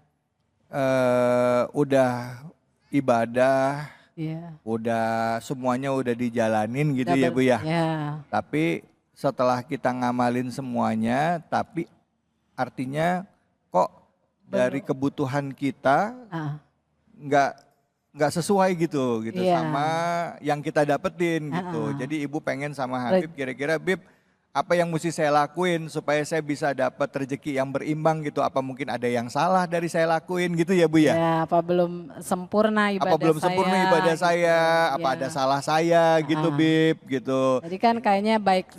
udah ibadah, udah semuanya udah dijalanin gitu ya Bu ya. Tapi setelah kita ngamalin semuanya, tapi artinya kok dari kebutuhan kita nggak sesuai gitu sama yang kita dapetin gitu. Jadi Ibu pengen sama Habib, kira-kira Bib apa yang mesti saya lakuin supaya saya bisa dapat rezeki yang berimbang gitu? Apa mungkin ada yang salah dari saya lakuin gitu ya Bu ya? Ya, apa belum sempurna ibadah saya? Apa belum sempurna ibadah saya? Apa ada salah saya gitu Bib gitu? Jadi kan kayaknya baik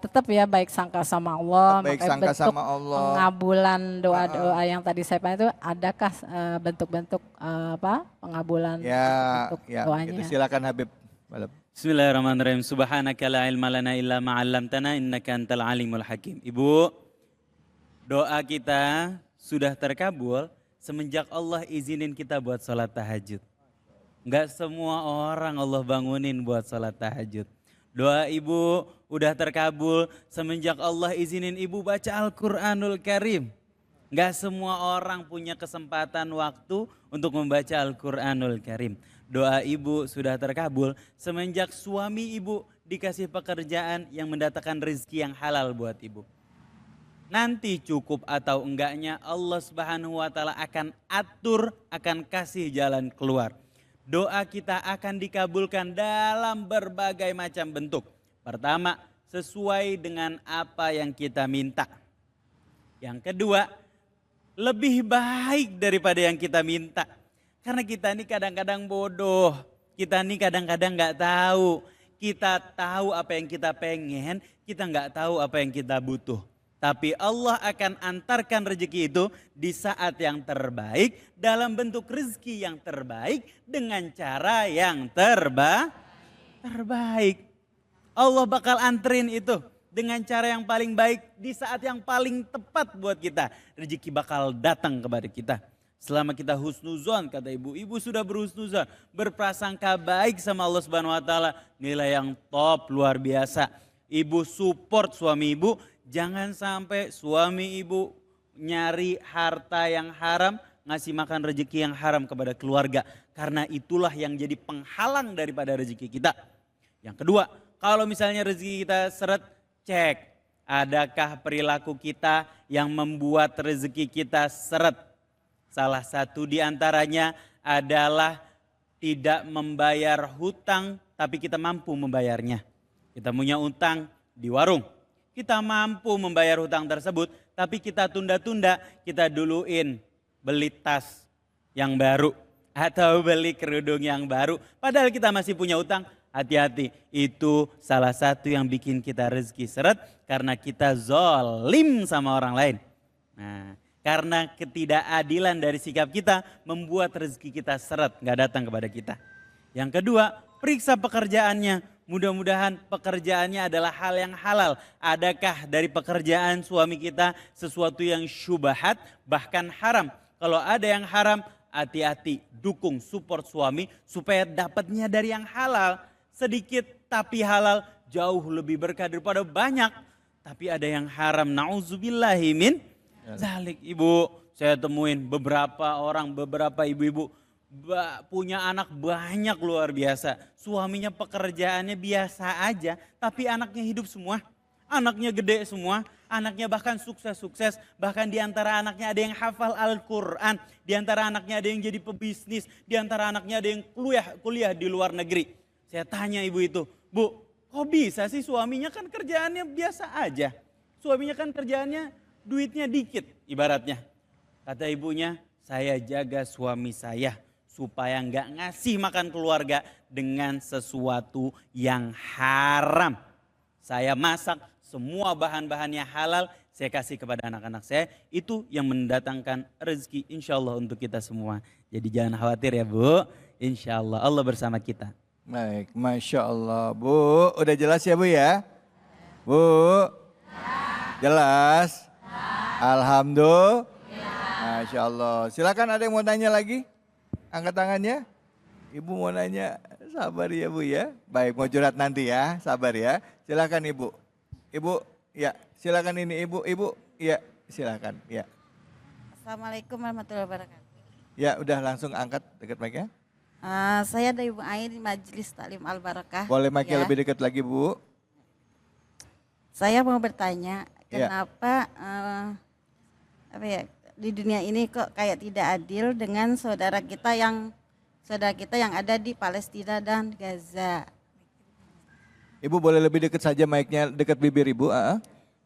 tetap ya baik sangka sama Allah. Baik sangka sama Allah. Pengabulan doa-doa yang tadi saya panggil itu adakah bentuk-bentuk pengabulan bentuk doanya? Gitu. Silakan Habib. Bismillahirrahmanirrahim. Subhanaka la ilma lana illa ma 'allamtana innaka antal alimul hakim. Ibu, doa kita sudah terkabul semenjak Allah izinin kita buat sholat tahajud. Enggak semua orang Allah bangunin buat sholat tahajud. Doa ibu udah terkabul semenjak Allah izinin ibu baca Al-Quranul Karim. Enggak semua orang punya kesempatan waktu untuk membaca Al-Quranul Karim. Doa ibu sudah terkabul semenjak suami ibu dikasih pekerjaan yang mendatangkan rezeki yang halal buat ibu. Nanti cukup atau enggaknya Allah Subhanahu wa taala akan atur, akan kasih jalan keluar. Doa kita akan dikabulkan dalam berbagai macam bentuk. Pertama, sesuai dengan apa yang kita minta. Yang kedua, lebih baik daripada yang kita minta. Karena kita ini kadang-kadang bodoh, kita ini kadang-kadang nggak tahu. Kita tahu apa yang kita pengen, kita nggak tahu apa yang kita butuh. Tapi Allah akan antarkan rezeki itu di saat yang terbaik, dalam bentuk rezeki yang terbaik, dengan cara yang terbaik. Allah bakal anterin itu dengan cara yang paling baik, di saat yang paling tepat buat kita. Rezeki bakal datang kepada kita. Selama kita husnuzon, kata ibu sudah berhusnuzon, berprasangka baik sama Allah Subhanahu wa taala, nilai yang top luar biasa. Ibu support suami ibu, jangan sampai suami ibu nyari harta yang haram, ngasih makan rezeki yang haram kepada keluarga, karena itulah yang jadi penghalang daripada rezeki kita. Yang kedua, kalau misalnya rezeki kita seret, cek adakah perilaku kita yang membuat rezeki kita seret. Salah satu di antaranya adalah tidak membayar hutang tapi kita mampu membayarnya. Kita punya utang di warung, kita mampu membayar hutang tersebut tapi kita tunda-tunda, kita duluin beli tas yang baru atau beli kerudung yang baru. Padahal kita masih punya utang, hati-hati. Itu salah satu yang bikin kita rezeki seret karena kita zolim sama orang lain. Nah, karena ketidakadilan dari sikap kita membuat rezeki kita seret, gak datang kepada kita. Yang kedua, periksa pekerjaannya. Mudah-mudahan pekerjaannya adalah hal yang halal. Adakah dari pekerjaan suami kita sesuatu yang syubhat, bahkan haram? Kalau ada yang haram, hati-hati, dukung, support suami supaya dapatnya dari yang halal. Sedikit tapi halal, jauh lebih berkah daripada banyak. Tapi ada yang haram, na'udzubillahi min zalik. Ibu, saya temuin beberapa orang, beberapa ibu-ibu punya anak banyak luar biasa. Suaminya pekerjaannya biasa aja, tapi anaknya hidup semua. Anaknya gede semua, anaknya bahkan sukses-sukses. Bahkan di antara anaknya ada yang hafal Al-Quran. Di antara anaknya ada yang jadi pebisnis. Di antara anaknya ada yang kuliah di luar negeri. Saya tanya ibu itu, Bu, kok bisa sih suaminya kan kerjaannya biasa aja. Suaminya kan kerjaannya duitnya dikit ibaratnya. Kata ibunya, saya jaga suami saya supaya nggak ngasih makan keluarga dengan sesuatu yang haram. Saya masak semua bahan-bahannya halal, saya kasih kepada anak-anak saya. Itu yang mendatangkan rezeki insya Allah untuk kita semua. Jadi jangan khawatir ya Bu, insya Allah Allah bersama kita. Baik, Masya Allah. Bu, udah jelas ya Bu ya? Bu, jelas? Alhamdulillah. Masya Allah. Silakan ada yang mau tanya lagi? Angkat tangannya. Ibu mau nanya, sabar ya Bu ya. Baik, mau curhat nanti ya, sabar ya. Silakan Ibu. Ibu, ya silakan ini Ibu. Ibu, ya silakan. Ya, Assalamualaikum warahmatullahi wabarakatuh. ya udah langsung angkat dekat mic-nya. Saya dari Ibu Ain Majelis Taklim Al Barakah. Boleh mic-nya Ya. lebih dekat lagi Bu. Saya mau bertanya, Ya. kenapa di dunia ini kok kayak tidak adil dengan saudara kita yang ada di Palestina dan Gaza? Ibu boleh lebih dekat saja mic-nya dekat bibir Ibu.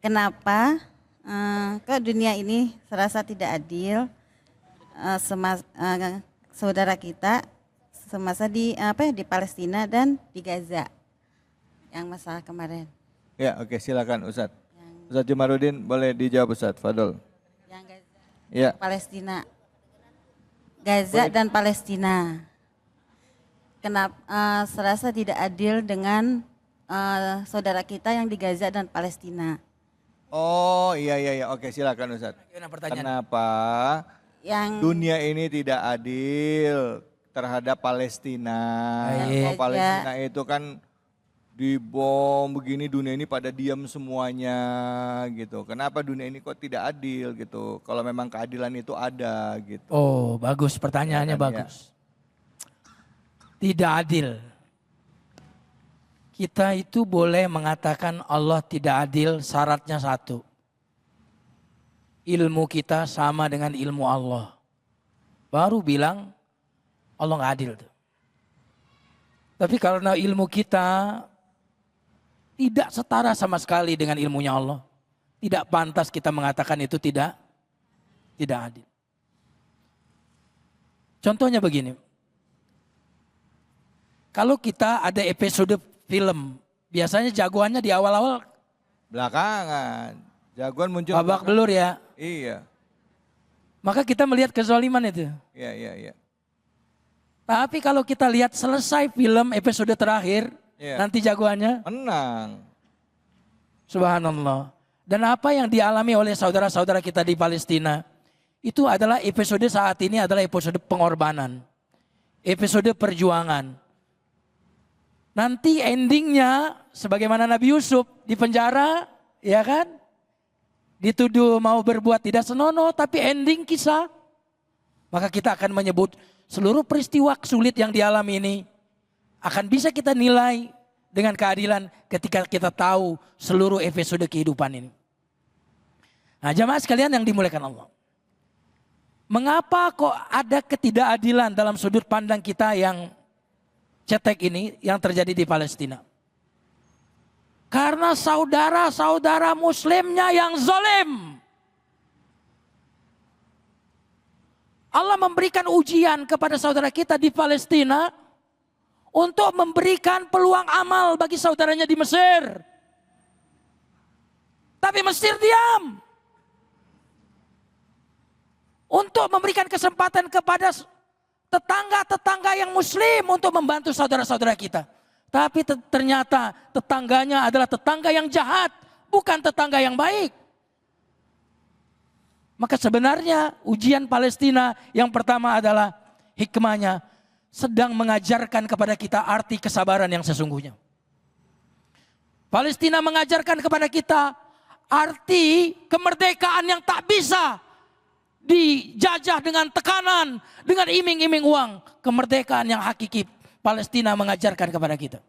Kenapa kok dunia ini serasa tidak adil saudara kita semasa di Palestina dan di Gaza yang masalah kemarin? Ya, oke, silakan Ustadz. Ustadz Jumarudin boleh dijawab Ustadz Fadol. Yang Gaza, Ya. Palestina, Gaza dan Palestina. Kenapa serasa tidak adil dengan saudara kita yang di Gaza dan Palestina? Oh iya, oke silakan Ustadz. Gimana pertanyaan? Kenapa Yang dunia ini tidak adil terhadap Palestina? Baik. Oh, Palestina itu kan dibom begini, dunia ini pada diam semuanya gitu. Kenapa dunia ini kok tidak adil gitu? Kalau memang keadilan itu ada gitu. Oh, bagus, pertanyaannya Ya kan, bagus. Tidak adil. Kita itu boleh mengatakan Allah tidak adil, syaratnya satu. Ilmu kita sama dengan ilmu Allah. Baru bilang Allah nggak adil tuh. Tapi karena ilmu kita tidak setara sama sekali dengan ilmunya Allah, tidak pantas kita mengatakan itu tidak adil. Contohnya begini. Kalau kita ada episode film, biasanya jagoannya di awal-awal Belakangan, jagoan muncul. babak belakangan. belur ya. Iya, Maka kita melihat kezaliman itu. iya. Tapi kalau kita lihat selesai film episode terakhir, Iya. nanti jagoannya Menang. subhanallah. Dan apa yang dialami oleh saudara-saudara kita di Palestina, itu adalah episode saat ini adalah episode pengorbanan. Episode perjuangan. Nanti endingnya sebagaimana Nabi Yusuf di penjara, ya kan? Dituduh mau berbuat tidak senonoh, tapi ending kisah. Maka kita akan menyebut seluruh peristiwa sulit yang dialami ini akan bisa kita nilai dengan keadilan ketika kita tahu seluruh episode kehidupan ini. Nah, jamaah sekalian yang dimuliakan Allah. Mengapa kok ada ketidakadilan dalam sudut pandang kita yang cetek ini yang terjadi di Palestina? Karena saudara-saudara muslimnya yang zalim. Allah memberikan ujian kepada saudara kita di Palestina untuk memberikan peluang amal bagi saudaranya di Mesir. Tapi Mesir diam. Untuk memberikan kesempatan kepada tetangga-tetangga yang muslim untuk membantu saudara-saudara kita. Tapi ternyata tetangganya adalah tetangga yang jahat, bukan tetangga yang baik. Maka sebenarnya ujian Palestina yang pertama adalah hikmahnya sedang mengajarkan kepada kita arti kesabaran yang sesungguhnya. Palestina mengajarkan kepada kita arti kemerdekaan yang tak bisa dijajah dengan tekanan, dengan iming-iming uang. Kemerdekaan yang hakiki Palestina mengajarkan kepada kita.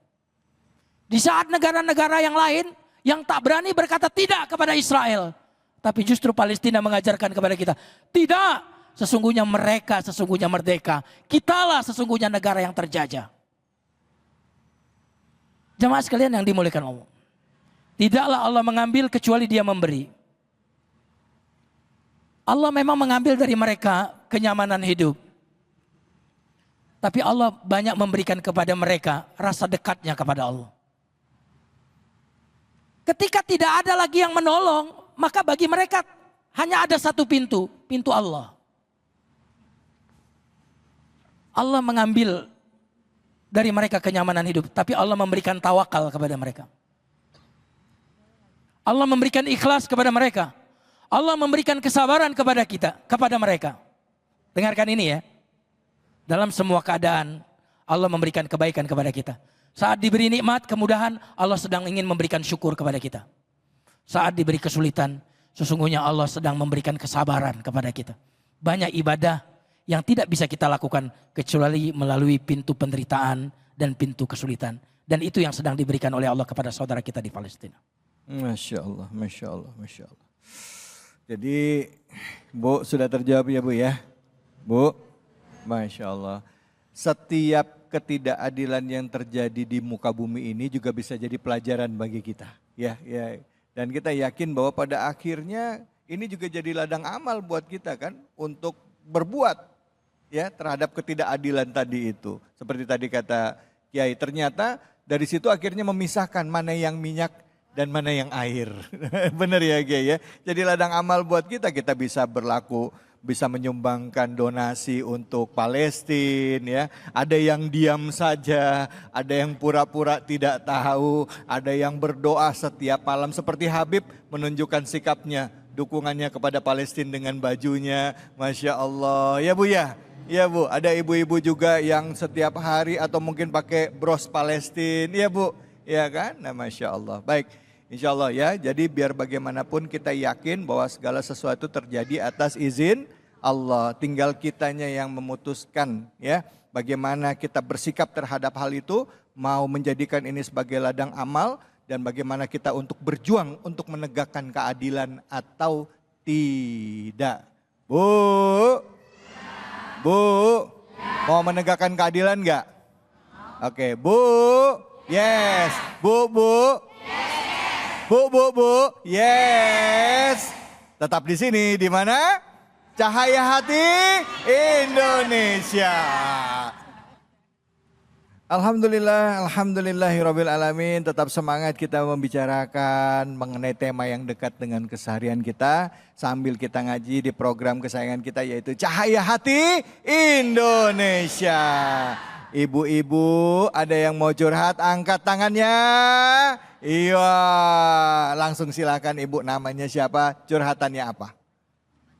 Di saat negara-negara yang lain yang tak berani berkata tidak kepada Israel. Tapi justru Palestina mengajarkan kepada kita, tidak, sesungguhnya mereka sesungguhnya merdeka. Kitalah sesungguhnya negara yang terjajah. Jemaah sekalian yang dimuliakan Allah. Tidaklah Allah mengambil kecuali Dia memberi. Allah memang mengambil dari mereka kenyamanan hidup. Tapi Allah banyak memberikan kepada mereka rasa dekatnya kepada Allah. Ketika tidak ada lagi yang menolong, maka bagi mereka hanya ada satu pintu, pintu Allah. Allah mengambil dari mereka kenyamanan hidup, tapi Allah memberikan tawakal kepada mereka. Allah memberikan ikhlas kepada mereka. Allah memberikan kesabaran kepada kita, kepada mereka. Dengarkan ini ya. Dalam semua keadaan Allah memberikan kebaikan kepada kita. Saat diberi nikmat, kemudahan, Allah sedang ingin memberikan syukur kepada kita. Saat diberi kesulitan, sesungguhnya Allah sedang memberikan kesabaran kepada kita. Banyak ibadah yang tidak bisa kita lakukan kecuali melalui pintu penderitaan dan pintu kesulitan. Dan itu yang sedang diberikan oleh Allah kepada saudara kita di Palestina. Masya Allah, Masya Allah, Masya Allah. Jadi Bu sudah terjawab ya Bu ya? Bu, Masya Allah. Setiap ketidakadilan yang terjadi di muka bumi ini juga bisa jadi pelajaran bagi kita. Ya. Dan kita yakin bahwa pada akhirnya ini juga jadi ladang amal buat kita kan. Untuk berbuat ya terhadap ketidakadilan tadi itu. Seperti tadi kata Kiai, ternyata dari situ akhirnya memisahkan mana yang minyak dan mana yang air. Benar ya Kiai ya. Jadi ladang amal buat kita bisa berlaku, bisa menyumbangkan donasi untuk Palestina ya. Ada yang diam saja, ada yang pura-pura tidak tahu, ada yang berdoa setiap malam seperti Habib menunjukkan sikapnya, dukungannya kepada Palestina dengan bajunya. Masya Allah ya Bu ya. Ya Bu, ada ibu-ibu juga yang setiap hari atau mungkin pakai bros Palestina ya Bu. Ya kan, nah Masya Allah. Baik. Insya Allah ya, jadi biar bagaimanapun kita yakin bahwa segala sesuatu terjadi atas izin Allah. Tinggal kitanya yang memutuskan ya, bagaimana kita bersikap terhadap hal itu, mau menjadikan ini sebagai ladang amal, dan bagaimana kita untuk berjuang untuk menegakkan keadilan atau tidak. Bu, mau menegakkan keadilan enggak? Oke, Bu, yes, Bu. Bu, yes. Tetap di sini, di mana? Cahaya Hati Indonesia. Alhamdulillahirabbil alamin. Tetap semangat kita membicarakan mengenai tema yang dekat dengan keseharian kita sambil kita ngaji di program kesayangan kita yaitu Cahaya Hati Indonesia. Ibu-ibu, ada yang mau curhat, angkat tangannya. Iya, langsung silakan Ibu, namanya siapa, curhatannya apa?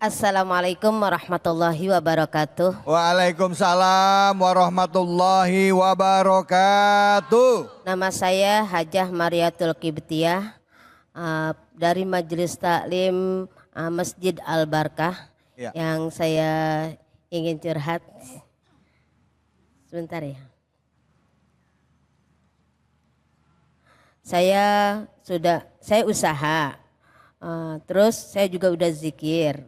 Assalamualaikum warahmatullahi wabarakatuh. Waalaikumsalam warahmatullahi wabarakatuh. Nama saya Hajah Mariatul Kibtiyah dari Majelis Taklim Masjid Al-Barkah. Ya. Yang saya ingin curhat sebentar ya. Saya usaha, terus saya juga udah zikir.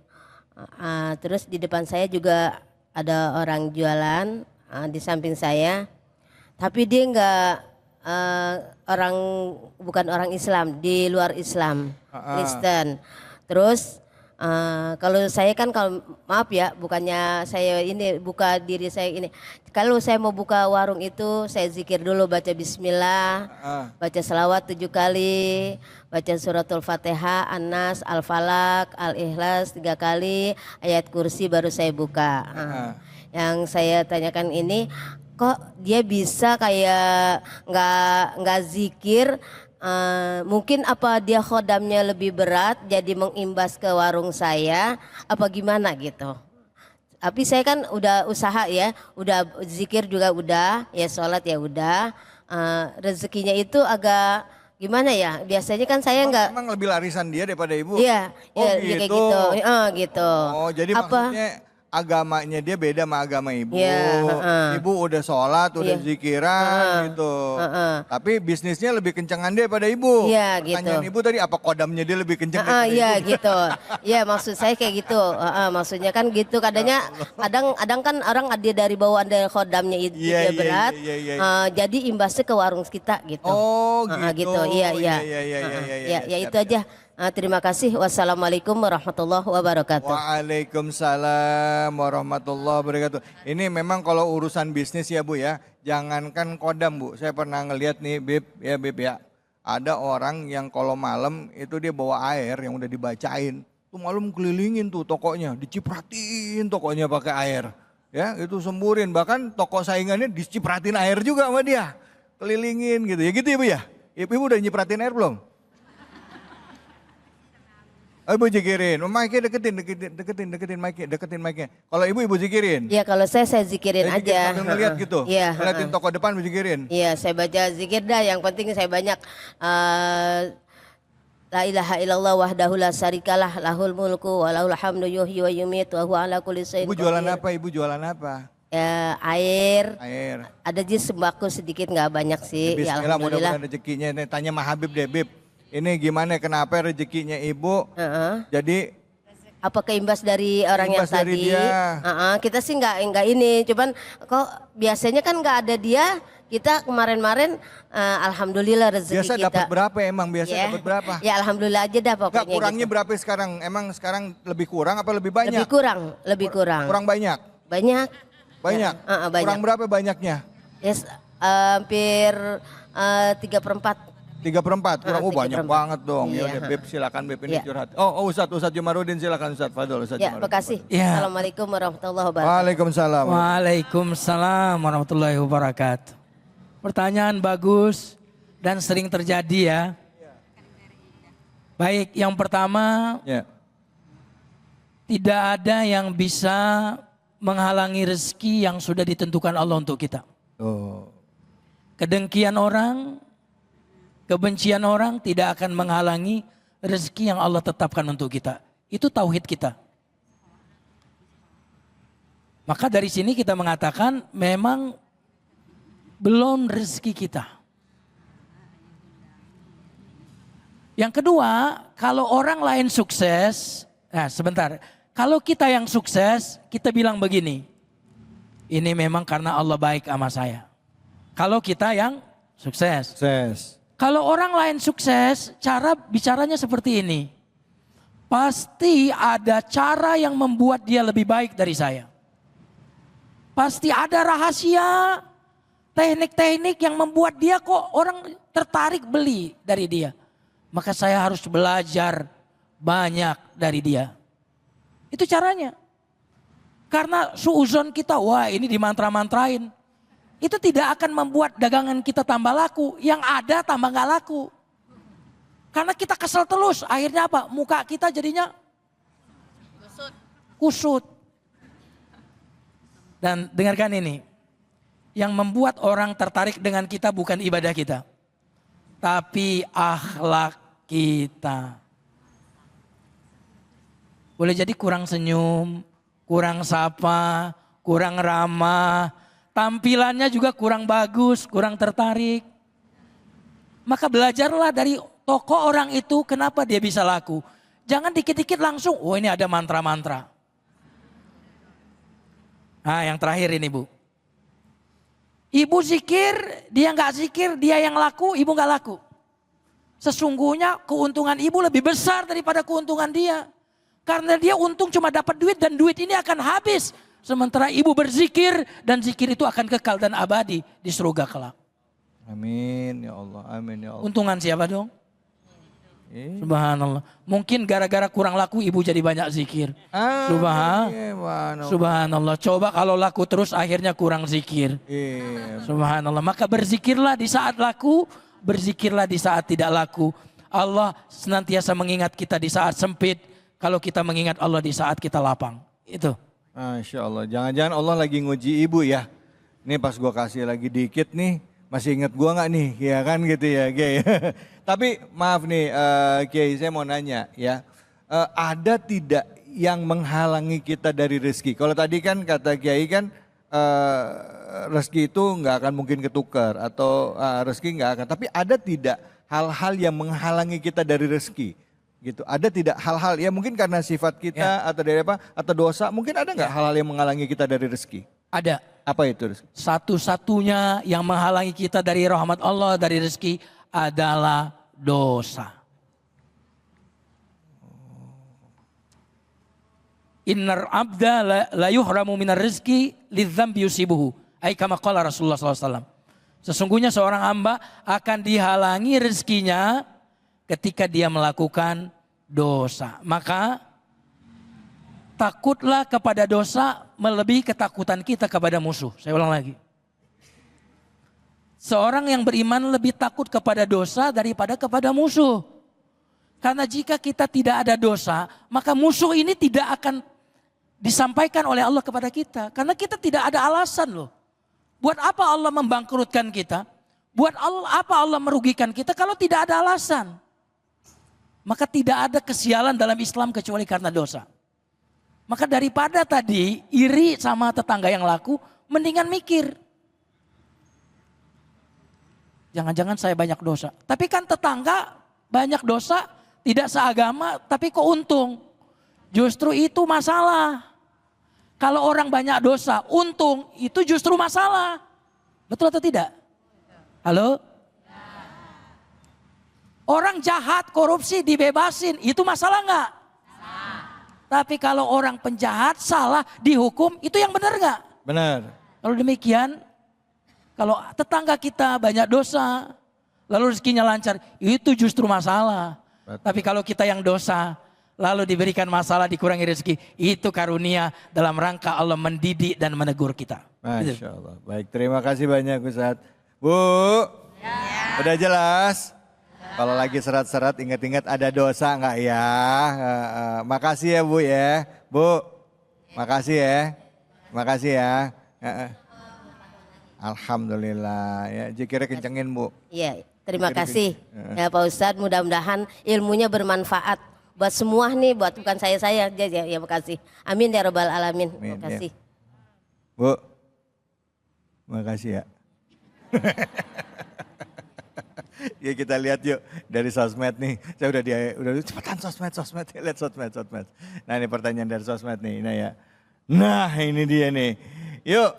Terus di depan saya juga ada orang jualan di samping saya, tapi dia bukan orang Islam, di luar Islam, Kristen. Terus kalau saya kan, kalau maaf ya, bukannya saya ini buka diri saya ini. Kalau saya mau buka warung itu saya zikir dulu, baca bismillah, baca selawat 7 kali, baca suratul Fatihah, An-Nas, Al-Falaq, Al-Ikhlas 3 kali, ayat kursi baru saya buka. Yang saya tanyakan ini, kok dia bisa kayak nggak zikir? Mungkin apa dia khodamnya lebih berat jadi mengimbas ke warung saya apa gimana gitu. Tapi saya kan udah usaha ya, udah zikir juga udah, ya sholat ya udah. Rezekinya itu agak gimana ya, biasanya kan saya Emang lebih larisan dia daripada Ibu? Iya, Oh ya, gitu. kayak gitu. Gitu. Oh jadi apa? maksudnya agamanya dia beda sama agama ibu. Iya, Ibu udah sholat, udah Iya. zikiran gitu. Tapi bisnisnya lebih kencengan dia pada ibu. Iya, gitu. Pertanyaan ibu tadi apa kodamnya dia lebih kenceng Ah, daripada iya ibu? gitu. Iya maksud saya kayak gitu. Maksudnya kan gitu. Kadang kan orang ada dari bawah ada kodamnya itu Iya, dia iya, berat. iya, iya, Jadi imbasnya ke warung kita gitu. Oh gitu. Iya iya. Ya siap, itu aja. Terima kasih. Wassalamualaikum warahmatullahi wabarakatuh. Waalaikumsalam warahmatullahi wabarakatuh. Ini memang kalau urusan bisnis ya Bu ya, jangankan kodam Bu. Saya pernah ngelihat nih Bib ya. Ada orang yang kalau malam itu dia bawa air yang udah dibacain. Tuh malam kelilingin tuh tokonya, dicipratin tokonya pakai air. Ya itu semburin, bahkan toko saingannya dicipratin air juga sama dia. Kelilingin gitu, ya gitu ya Bu ya. Ibu udah nyipratin air belum? Ibu zikirin, mic-nya deketin mic-nya. Kalau ibu zikirin. Ya kalau saya zikirin Saya aja. sambil ngeliat gitu, Iya. ngeliatin toko depan zikirin. Iya saya baca zikir dah. Yang penting saya banyak. La ilaha illallah wahdahu la syarikalah lahul mulku wa lahul hamdu yuhyi wa yumiitu wa huwa ala kulli syai'in Ibu jualan qadir. apa? Ibu jualan apa? Ya, air. Air. Ada aja sembako sedikit nggak banyak sih. Ya, Bismillah alhamdulillah. mudah-mudahan rezekinya. Nih, tanya sama Habib deh Bib. Ini gimana kenapa rezekinya ibu? Jadi Apa keimbas dari orang yang Imbas dari tadi? dia. Kita sih nggak ini. Cuman kok biasanya kan nggak ada dia. Kita kemarin-kemarin alhamdulillah rezeki biasa kita. dapat berapa emang? Biasa Ya. dapat berapa? Ya alhamdulillah aja dah pokoknya. Enggak, kurangnya gitu. berapa sekarang? Emang sekarang lebih kurang apa lebih banyak? Lebih kurang. Kurang banyak? Banyak. Banyak? Ya, banyak. Kurang berapa banyaknya? Yes, hampir 3/4. 3/4, kurang 3/4. banyak banget dong. Ya Iya, udah Beb silakan Beb ini Iya. curhat. Oh Ustadz Jumarudin silakan Ustadz Fadol. Ustadz Ya, Jumarudin. makasih. Ya. Assalamualaikum warahmatullahi wabarakatuh. Waalaikumsalam. Waalaikumsalam warahmatullahi wabarakatuh. Pertanyaan bagus dan sering terjadi ya. Baik, yang pertama, Ya. tidak ada yang bisa menghalangi rezeki yang sudah ditentukan Allah untuk kita. Oh. Kedengkian orang, kebencian orang tidak akan menghalangi rezeki yang Allah tetapkan untuk kita. Itu tauhid kita. Maka dari sini kita mengatakan memang belum rezeki kita. Yang kedua, kalau orang lain sukses, nah sebentar, kalau kita yang sukses, kita bilang begini, ini memang karena Allah baik sama saya. Kalau kita yang sukses. Sukses. Kalau orang lain sukses, cara bicaranya seperti ini. Pasti ada cara yang membuat dia lebih baik dari saya. Pasti ada rahasia, teknik-teknik yang membuat dia kok orang tertarik beli dari dia. Maka saya harus belajar banyak dari dia. Itu caranya. Karena suuzon kita, wah ini dimantra-mantrain. Itu tidak akan membuat dagangan kita tambah laku. Yang ada tambah gak laku. Karena kita kesel terus, akhirnya apa? Muka kita jadinya kusut. Dan dengarkan ini. Yang membuat orang tertarik dengan kita bukan ibadah kita. Tapi akhlak kita. Boleh jadi kurang senyum, kurang sapa, kurang ramah. Tampilannya juga kurang bagus, kurang tertarik. Maka belajarlah dari tokoh orang itu kenapa dia bisa laku. Jangan dikit-dikit langsung, oh ini ada mantra-mantra. Nah yang terakhir ini Bu. Ibu zikir, dia nggak zikir, dia yang laku, ibu nggak laku. Sesungguhnya keuntungan ibu lebih besar daripada keuntungan dia. Karena dia untung cuma dapat duit dan duit ini akan habis. Sementara ibu berzikir dan zikir itu akan kekal dan abadi di surga kelak. Amin ya Allah, amin ya Allah. Untungan siapa dong? Subhanallah. Mungkin gara-gara kurang laku ibu jadi banyak zikir. Subhanallah. Coba kalau laku terus akhirnya kurang zikir. Subhanallah. Maka berzikirlah di saat laku, berzikirlah di saat tidak laku. Allah senantiasa mengingat kita di saat sempit. Kalau kita mengingat Allah di saat kita lapang. Itu. Masya Allah. Jangan-jangan Allah lagi nguji ibu ya. Ini pas gua kasih lagi dikit nih. Masih inget gua nggak nih? Ya kan gitu ya Kiai. Tapi maaf nih Kiai, saya mau nanya ya. ada tidak yang menghalangi kita dari rezeki? Kalau tadi kan kata Kiai kan rezeki itu nggak akan mungkin ketukar atau rezeki nggak akan. Tapi ada tidak hal-hal yang menghalangi kita dari rezeki? Gitu. Ada tidak hal-hal ya mungkin karena sifat kita atau dari apa atau dosa? Mungkin ada nggak hal-hal yang menghalangi kita dari rezeki? Ada. Apa itu? Satu-satunya yang menghalangi kita dari rahmat Allah, dari rezeki adalah dosa. Innar abda la yuhramu minar rizki lidzambi yusibuhu. Ai kama qala Rasulullah SAW. Sesungguhnya seorang hamba akan dihalangi rezekinya ketika dia melakukan dosa. Maka takutlah kepada dosa melebihi ketakutan kita kepada musuh. Saya ulang lagi. Seorang yang beriman lebih takut kepada dosa daripada kepada musuh. Karena jika kita tidak ada dosa, maka musuh ini tidak akan disampaikan oleh Allah kepada kita. Karena kita tidak ada alasan loh. Buat apa Allah membangkrutkan kita? Buat apa Allah merugikan kita kalau tidak ada alasan? Maka tidak ada kesialan dalam Islam kecuali karena dosa. Maka daripada tadi iri sama tetangga yang laku, mendingan mikir. Jangan-jangan saya banyak dosa. Tapi kan tetangga banyak dosa, tidak seagama, tapi kok untung. Justru itu masalah. Kalau orang banyak dosa, untung, itu justru masalah. Betul atau tidak? Halo? Orang jahat, korupsi, dibebasin, itu masalah enggak? Tapi kalau orang penjahat, salah, dihukum, itu yang benar enggak? Benar. Kalau demikian, kalau tetangga kita banyak dosa, lalu rezekinya lancar, itu justru masalah. Betul. Tapi kalau kita yang dosa, lalu diberikan masalah, dikurangi rezeki, itu karunia dalam rangka Allah mendidik dan menegur kita. Masya Allah. Baik, terima kasih banyak Ustadz. Bu, udah jelas? Kalau lagi serat-serat ingat-ingat ada dosa nggak ya? Makasih ya Bu ya. Bu, makasih ya. Makasih ya. Alhamdulillah. Ya, jikirnya kencengin Bu. Iya, terima kasih ya Pak Ustadz. Mudah-mudahan ilmunya bermanfaat buat semua nih, buat bukan saya aja ya. Makasih. Amin ya Rabbal Alamin. Amin, Terima kasih. Ya. Bu, makasih ya. Ya kita lihat yuk dari sosmed nih. Saya udah cepetan sosmed lihat sosmed. Nah ini pertanyaan dari sosmed nih, nah ya. Nah ini dia nih. Yuk,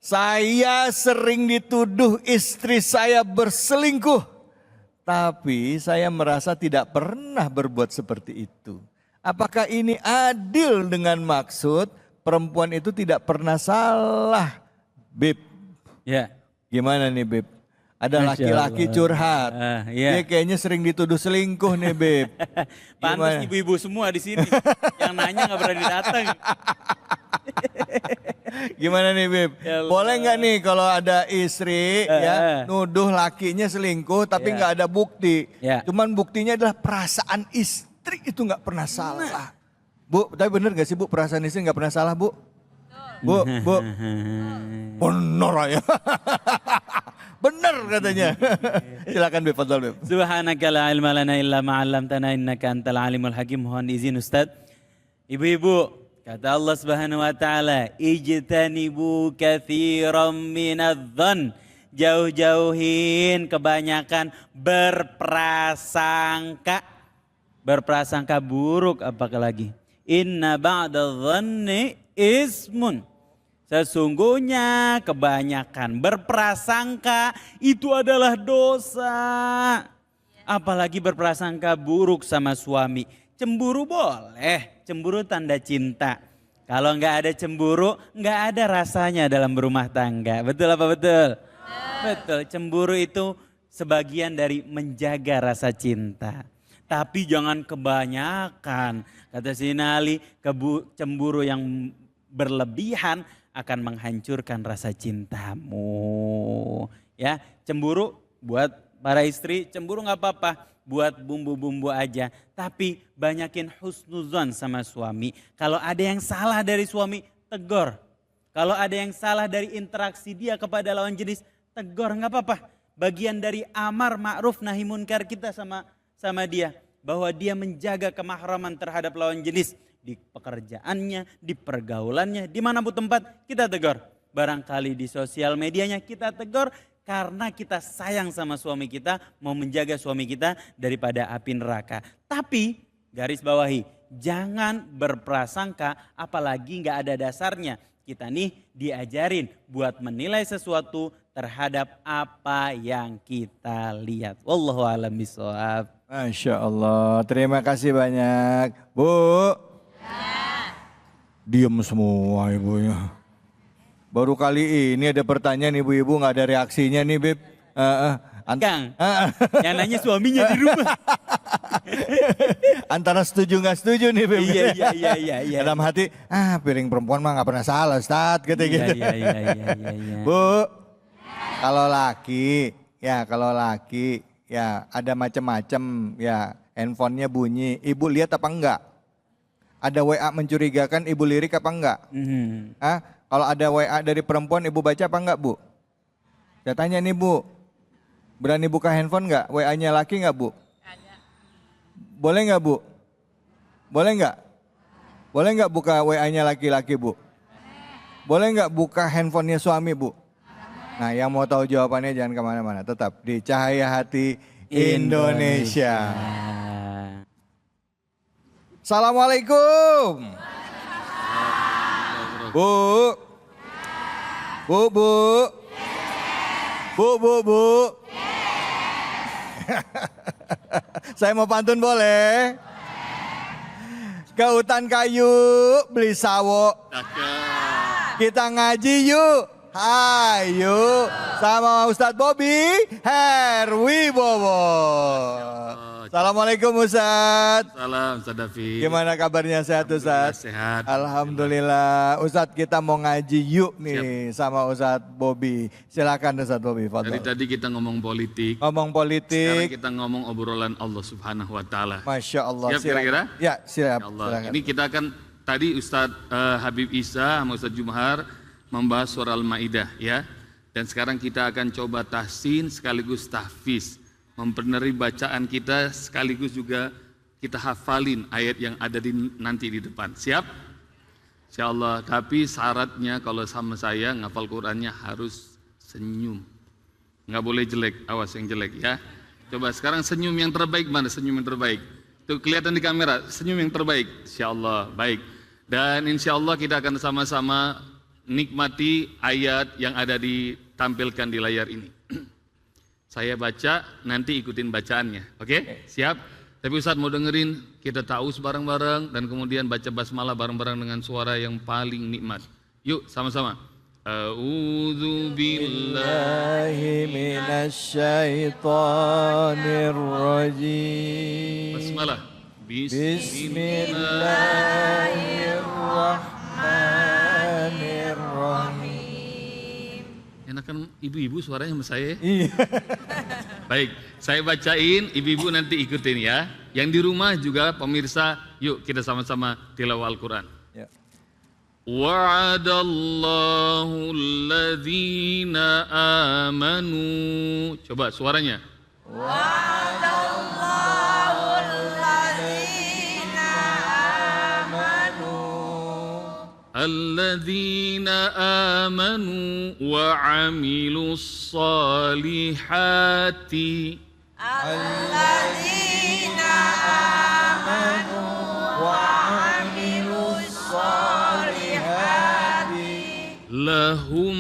saya sering dituduh istri saya berselingkuh. Tapi saya merasa tidak pernah berbuat seperti itu. Apakah ini adil dengan maksud perempuan itu tidak pernah salah? Beb, Ya. gimana nih Beb? Ada Masya laki-laki Allah. curhat. Iya. Dia kayaknya sering dituduh selingkuh nih Beb. Pantas Gimana? ibu-ibu semua di sini. Yang nanya nggak berani datang. Gimana nih Beb? Ya Allah. Boleh nggak nih kalau ada istri ya nuduh lakinya selingkuh tapi Ya. nggak ada bukti. Ya. Cuman buktinya adalah perasaan istri itu nggak pernah salah. Bu, tapi bener gak sih Bu perasaan istri nggak pernah salah Bu? Bu, bener ya. Bener katanya. Silakan Beb, fadhal Beb. Subhanaka la ilma lana illa ma 'allamtana innaka antal alimul hakim. Mohon izin Ustaz. Ibu-ibu, kata Allah Subhanahu wa taala, ijtanibu katsiran minadh-dhann. Jauh-jauhin kebanyakan berprasangka. Berprasangka buruk apalagi. Inna ba'dadh-dhanni ismun. Sesungguhnya kebanyakan berprasangka itu adalah dosa. Apalagi berprasangka buruk sama suami. Cemburu boleh, cemburu tanda cinta. Kalau nggak ada cemburu, nggak ada rasanya dalam berumah tangga. Betul apa betul? Betul, cemburu itu sebagian dari menjaga rasa cinta. Tapi jangan kebanyakan. Kata Sayyidina Ali, cemburu yang berlebihan akan menghancurkan rasa cintamu. Ya, cemburu buat para istri, cemburu nggak apa-apa, buat bumbu-bumbu aja. Tapi banyakin husnuzon sama suami. Kalau ada yang salah dari suami, tegur. Kalau ada yang salah dari interaksi dia kepada lawan jenis, tegur, nggak apa-apa. Bagian dari amar ma'ruf nahi munkar kita sama dia. bahwa dia menjaga kemahraman terhadap lawan jenis di pekerjaannya, di pergaulannya, dimanapun tempat kita tegur. Barangkali di sosial medianya kita tegur karena kita sayang sama suami kita, mau menjaga suami kita daripada api neraka. Tapi garis bawahi, jangan berprasangka apalagi nggak ada dasarnya. Kita nih diajarin buat menilai sesuatu terhadap apa yang kita lihat. Wallahu a'lam bishawab. Masya Allah, terima kasih banyak. Bu. Diam semua ibunya. Baru kali ini ada pertanyaan ibu-ibu nggak ada reaksinya nih Beb. Kang, yang nanya suaminya di rumah. Antara setuju nggak setuju nih Beb. Iya. Dalam hati, piring perempuan mah nggak pernah salah Ustadz gitu. Iya. Bu, kalau laki ya ada macam-macam ya, handphonenya bunyi, ibu lihat apa enggak? Ada WA mencurigakan, ibu lirik apa enggak? Kalau ada WA dari perempuan, ibu baca apa enggak Bu? Saya tanya nih Bu, berani buka handphone enggak? WA-nya laki enggak Bu? Boleh enggak Bu? Boleh enggak? Boleh enggak buka WA-nya laki-laki Bu? Boleh enggak buka handphonenya suami Bu? Nah, yang mau tahu jawabannya jangan kemana-mana, tetap di Cahaya Hati Indonesia. Assalamualaikum. Bu. Saya mau pantun boleh? Ke hutan kayu beli sawo. Kita ngaji yuk. Hayu sama Ustadz Bobby Herwibowo. Assalamualaikum Ustadz. Salam Ustadz David. Gimana kabarnya, sehat Ustadz? Sehat. Alhamdulillah. Ustadz, kita mau ngaji yuk nih sama Ustadz Bobby. Silakan Ustadz Bobby. Dari tadi kita ngomong politik. Ngomong politik. Sekarang kita ngomong obrolan Allah Subhanahu Wa Taala. Masya Allah. Siap kira-kira? Ya siap. Ya Allah. Ini kita akan tadi Ustadz Habib Isa sama Ustadz Jumhar membahas surah Al-Maidah ya. Dan sekarang kita akan coba tahsin sekaligus tahfiz, memperneri bacaan kita sekaligus juga kita hafalin ayat yang ada nanti di depan. Siap? Insyaallah. Tapi syaratnya kalau sama saya ngafal Qur'annya harus senyum. Nggak boleh jelek, awas yang jelek ya. Coba sekarang senyum yang terbaik, mana senyum yang terbaik? Tuh kelihatan di kamera, senyum yang terbaik. Insyaallah, baik. Dan insyaallah kita akan sama-sama nikmati ayat yang ada ditampilkan di layar ini. Saya baca, nanti ikutin bacaannya. Oke? Siap? Tapi Ustadz mau dengerin, kita tahu bareng-bareng dan kemudian baca basmalah bareng-bareng dengan suara yang paling nikmat. Yuk sama-sama. A'udzu billahi minasyaitonir rajim. Basmalah. Bismillahirrahmanirrahim. Enakan ibu-ibu suaranya sama saya. Iya. Baik, saya bacain, ibu-ibu nanti ikutin ya. Yang di rumah juga pemirsa, yuk kita sama-sama tilawah Al-Quran. Ya. Wa'adallahu alladhina amanu. Coba suaranya. Wa'adallahu alladhina amanu. Alladhina amanu wa 'amilus salihati. Alladhina amanu wa 'amilus salihati. Lahum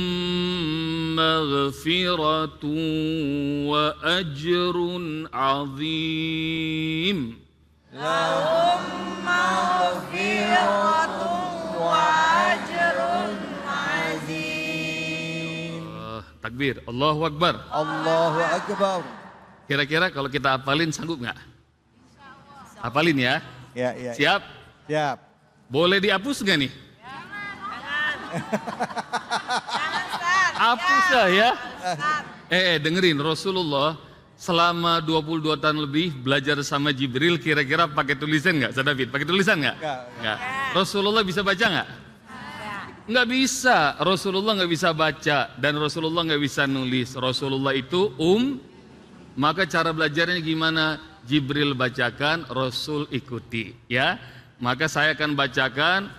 maghfiratun wa ajrun 'azim. Lahum maghfiratun wa ajrun 'azim. Takbir, Allahu Akbar. Allahu Akbar. Kira-kira kalau kita hafalin sanggup nggak? Hafalin ya? Ya. Siap? Siap. Boleh dihapus nggak nih? Hapus ya? Dengerin, Rasulullah selama 22 tahun lebih belajar sama Jibril, kira-kira pakai tulisan nggak? Ustaz David, pakai tulisan nggak? Nggak. Rasulullah bisa baca nggak? Nggak bisa. Rasulullah nggak bisa baca dan Rasulullah nggak bisa nulis. Rasulullah itu Maka cara belajarnya gimana? Jibril bacakan, Rasul ikuti, ya. Maka saya akan bacakan,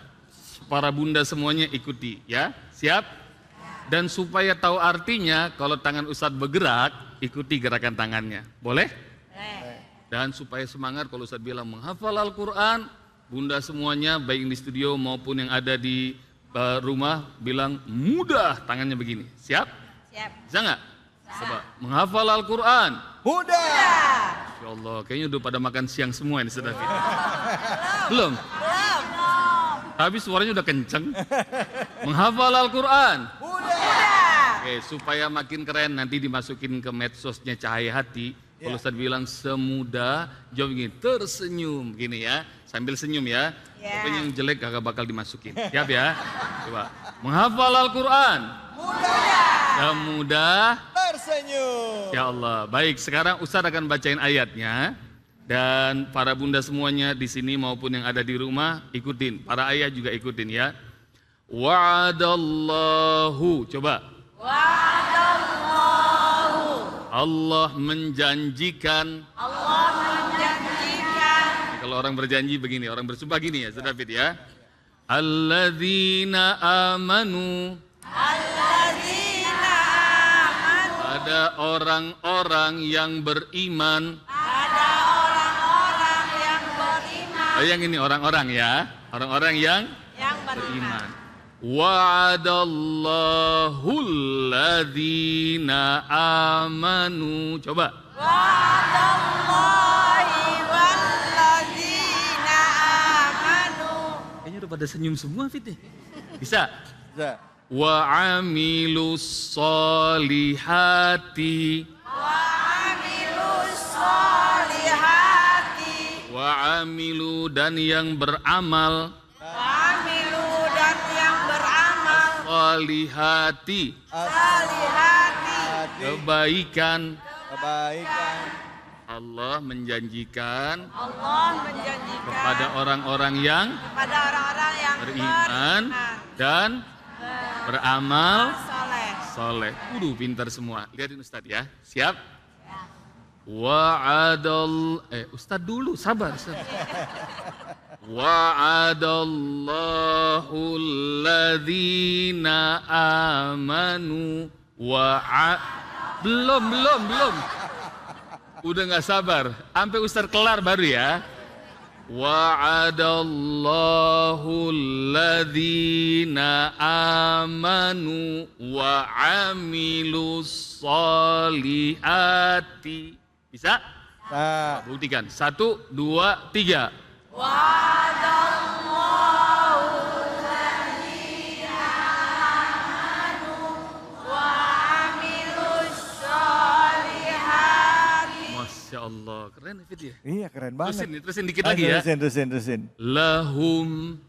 para bunda semuanya ikuti, ya. Siap? Dan supaya tahu artinya, kalau tangan Ustadz bergerak, ikuti gerakan tangannya. Boleh? Dan supaya semangat, kalau Ustadz bilang menghafal Al-Quran, bunda semuanya, baik yang di studio maupun yang ada di rumah, bilang mudah, tangannya begini. Siap? Siap. Bisa nggak? Coba, menghafal Al-Quran. Mudah. Ya Allah, kayaknya udah pada makan siang semua ini, Ustadz David. Belum? Tapi suaranya udah kenceng. Menghafal Al-Quran. Oke, supaya makin keren nanti dimasukin ke medsosnya Cahaya Hati. Kalau Ustadz bilang semudah, jawab gini, tersenyum gini ya, sambil senyum ya. Tapi yang jelek kagak bakal dimasukin. Siap ya? Coba. Menghafal Al-Quran. Semudah. Tersenyum. Ya Allah. Baik, sekarang Ustadz akan bacain ayatnya. Dan para bunda semuanya di sini maupun yang ada di rumah ikutin. Para ayah juga ikutin ya. Wa'adallahu. Coba. Allah menjanjikan. Kalau orang berjanji begini, orang bersumpah gini ya, Ustaz David ya. Alladzina amanu. Ada orang-orang yang beriman. Oh, yang ini orang-orang ya, orang-orang yang beriman. Wa'adallahu alladzina amanu. Coba. Kayaknya udah pada senyum semua, Fit nih. Bisa? Bisa. Wa amilus solihati. Wa amilu dan yang beramal. Solihati. Kebaikan. Allah menjanjikan kepada orang-orang yang beriman dan beramal soleh. Pintar semua. Lihatin Ustadz ya. Siap? Ustadz dulu, sabar. Wa'adallahu alladzina amanu belum. Udah nggak sabar. Sampai Ustadz kelar baru ya. Wa'adallahu alladzina amanu wa amilus solihati. Bisa? Nah. Buktikan. 1, 2, 3. Masya Allah, keren ya Fit ya? Iya keren banget. Terusin dikit lagi ya. Terusin. Lahum.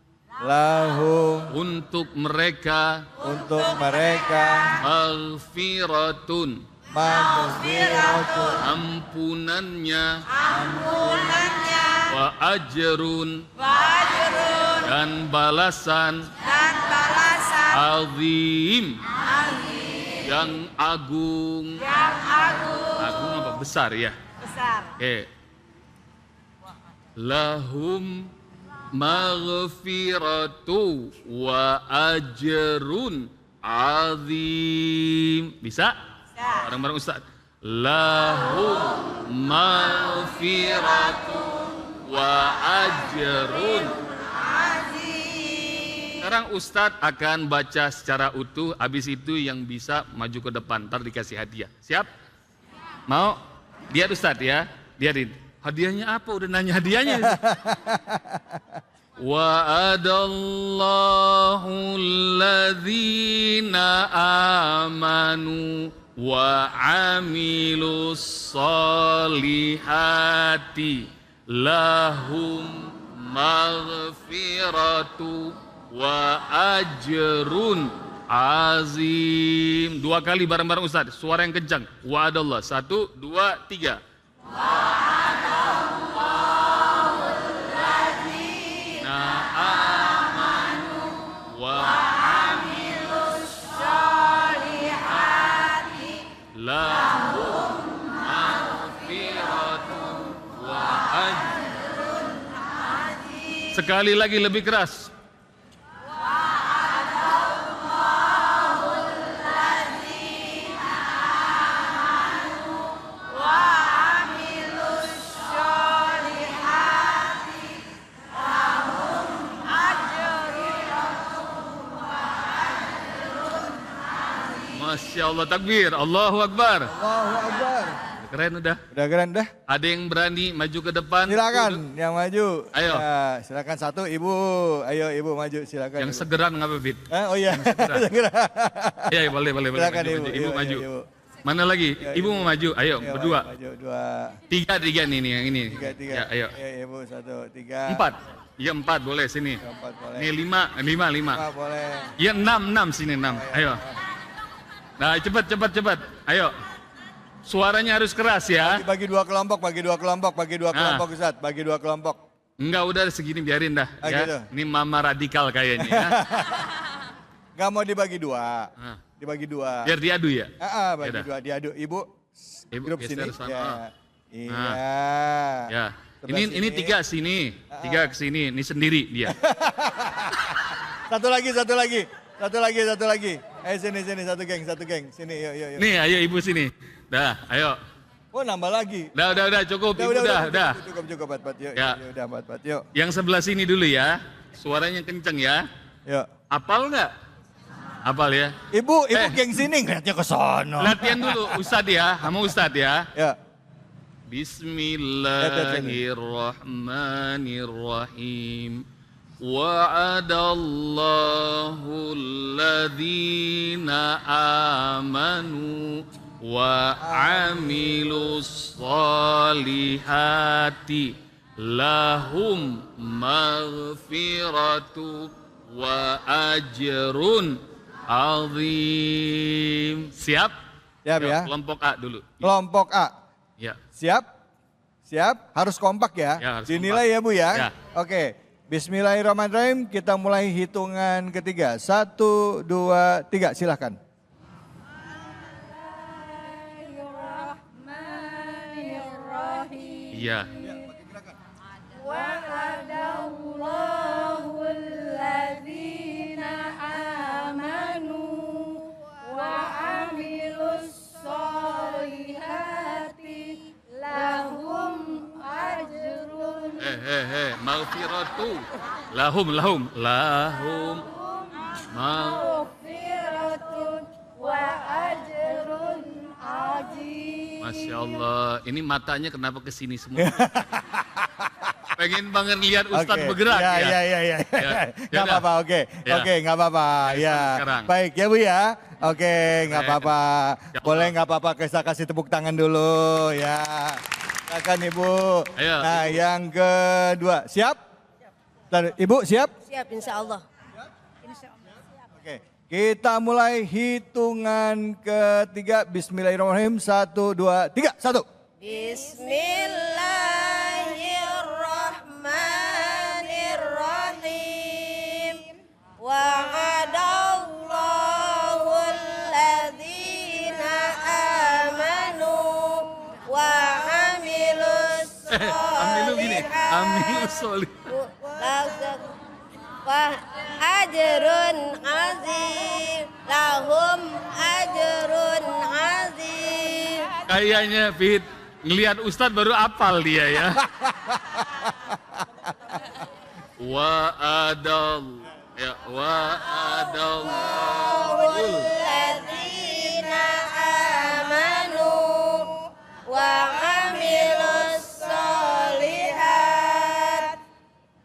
Untuk mereka. Maghfiratun. Ampunannya. Wa ajrun. Dan balasan. Azim. Yang agung. Agung apa? Besar ya? Lahum maghfiratu wa ajrun azim. Bisa? Bareng-bareng Ustaz. Lahum maghfiratu wa ajrun azim. Sekarang Ustaz akan baca secara utuh, habis itu yang bisa maju ke depan, ntar dikasih hadiah. Siap? Mau? Lihat Ustaz ya, lihatin. Hadiahnya apa? Udah nanya hadiahnya. Wa'adallahu alladzina amanu wa amilus solihati lahum maghfiratu wa ajrun azim. 2 kali bareng-bareng Ustaz, suara yang kencang. Wa'adallah. 1, 2, 3. Sekali lagi lebih keras. Masya Allah, takbir, Allahu Akbar. Allahu Akbar. Keren udah. Udah keren dah. Ada yang berani maju ke depan? Silakan yang maju. Ayo. Ya, silakan satu ibu. Ayo ibu maju silakan. Yang ibu. segeran nggak apa-apa, Fit? Oh iya. Segera. Iya, boleh. Silakan Maju, ibu. maju. Ibu Ayo, maju. ibu. Mana lagi? Ibu mau maju. Ayo, Ayo, berdua. Maju dua. Tiga nih yang ini. Tiga. Ya, ayo. Ibu satu tiga. Empat. Iya, empat boleh sini. Empat boleh. Ini lima. Lima boleh. Iya, enam sini enam. Ayo. Nah, cepat. Ayo. Suaranya harus keras ya. Bagi dua kelompok Ustaz, bagi dua kelompok. Enggak, udah segini biarin dah. Ah, Ya. gitu. Ini mama radikal kayaknya ya. Gak mau dibagi dua. Ah. Dibagi dua. Biar diadu ya. Bagi Yaudah. dua diadu. Ibu grup geser sini. sana. Ya. Ah. Iya. Ya. Sebelah Ini sini. tiga sini. Tiga ke sini. Ini sendiri dia. Satu lagi. Sini, satu geng. Sini, yuk. Nih, ayo ibu sini. Dah, ayo. Oh, nambah lagi. Udah, cukup. Ibu udah. Cukup, Pat. Yuk, Ya. udah, Pat. Yuk. Yang sebelah sini dulu ya. Suaranya kenceng ya. Yuk. Apal nggak? Apal ya. Ibu geng sini ngeliatnya ke sono. Latihan dulu, Ustadz ya. Sama Ustadz ya. Ya. Bismillahirrahmanirrahim. Wa'adallahu alladhina amanu wa amilus salihati lahum maghfiratu wa ajrun azim. Siap? Siap ya. Kelompok A dulu. Kelompok A. Ya. Siap? Harus kompak ya. Ya, harus Dinilai kompak. ya Bu ya. Ya. Oke. Bismillahirrahmanirrahim. Kita mulai hitungan ketiga. 1, 2, 3. Silahkan. Iya. Maghfiratu. Lahum. Masya Allah, ini matanya kenapa ke sini semua? Pengen banget lihat Ustadz Oke. bergerak ya. Ya. Nggak Yaudah. apa-apa, oke. Ya. Oke, nggak apa-apa. Ya. sekarang. Baik ya Bu ya. Oke, nggak apa-apa. Ya Boleh Allah. nggak apa-apa, kita kasih tepuk tangan dulu ya. Silakan Ibu. Ayo, Nah, Ibu. yang kedua. Siap? Ibu siap? Siap insya Allah. Oke. Kita mulai hitungan ketiga. Bismillahirrahmanirrahim. 1, 2, 3. 1. Bismillahirrahmanirrahim. Wa'adallahu alladhina amanu wa amilus Amilu gini, amilus solih. Wah ajrun azim lahum ajrun azim. Kayaknya Fit, ngelihat Ustadz baru apal dia ya. Wa'adallahul Alladzina amanu wa amilus solihat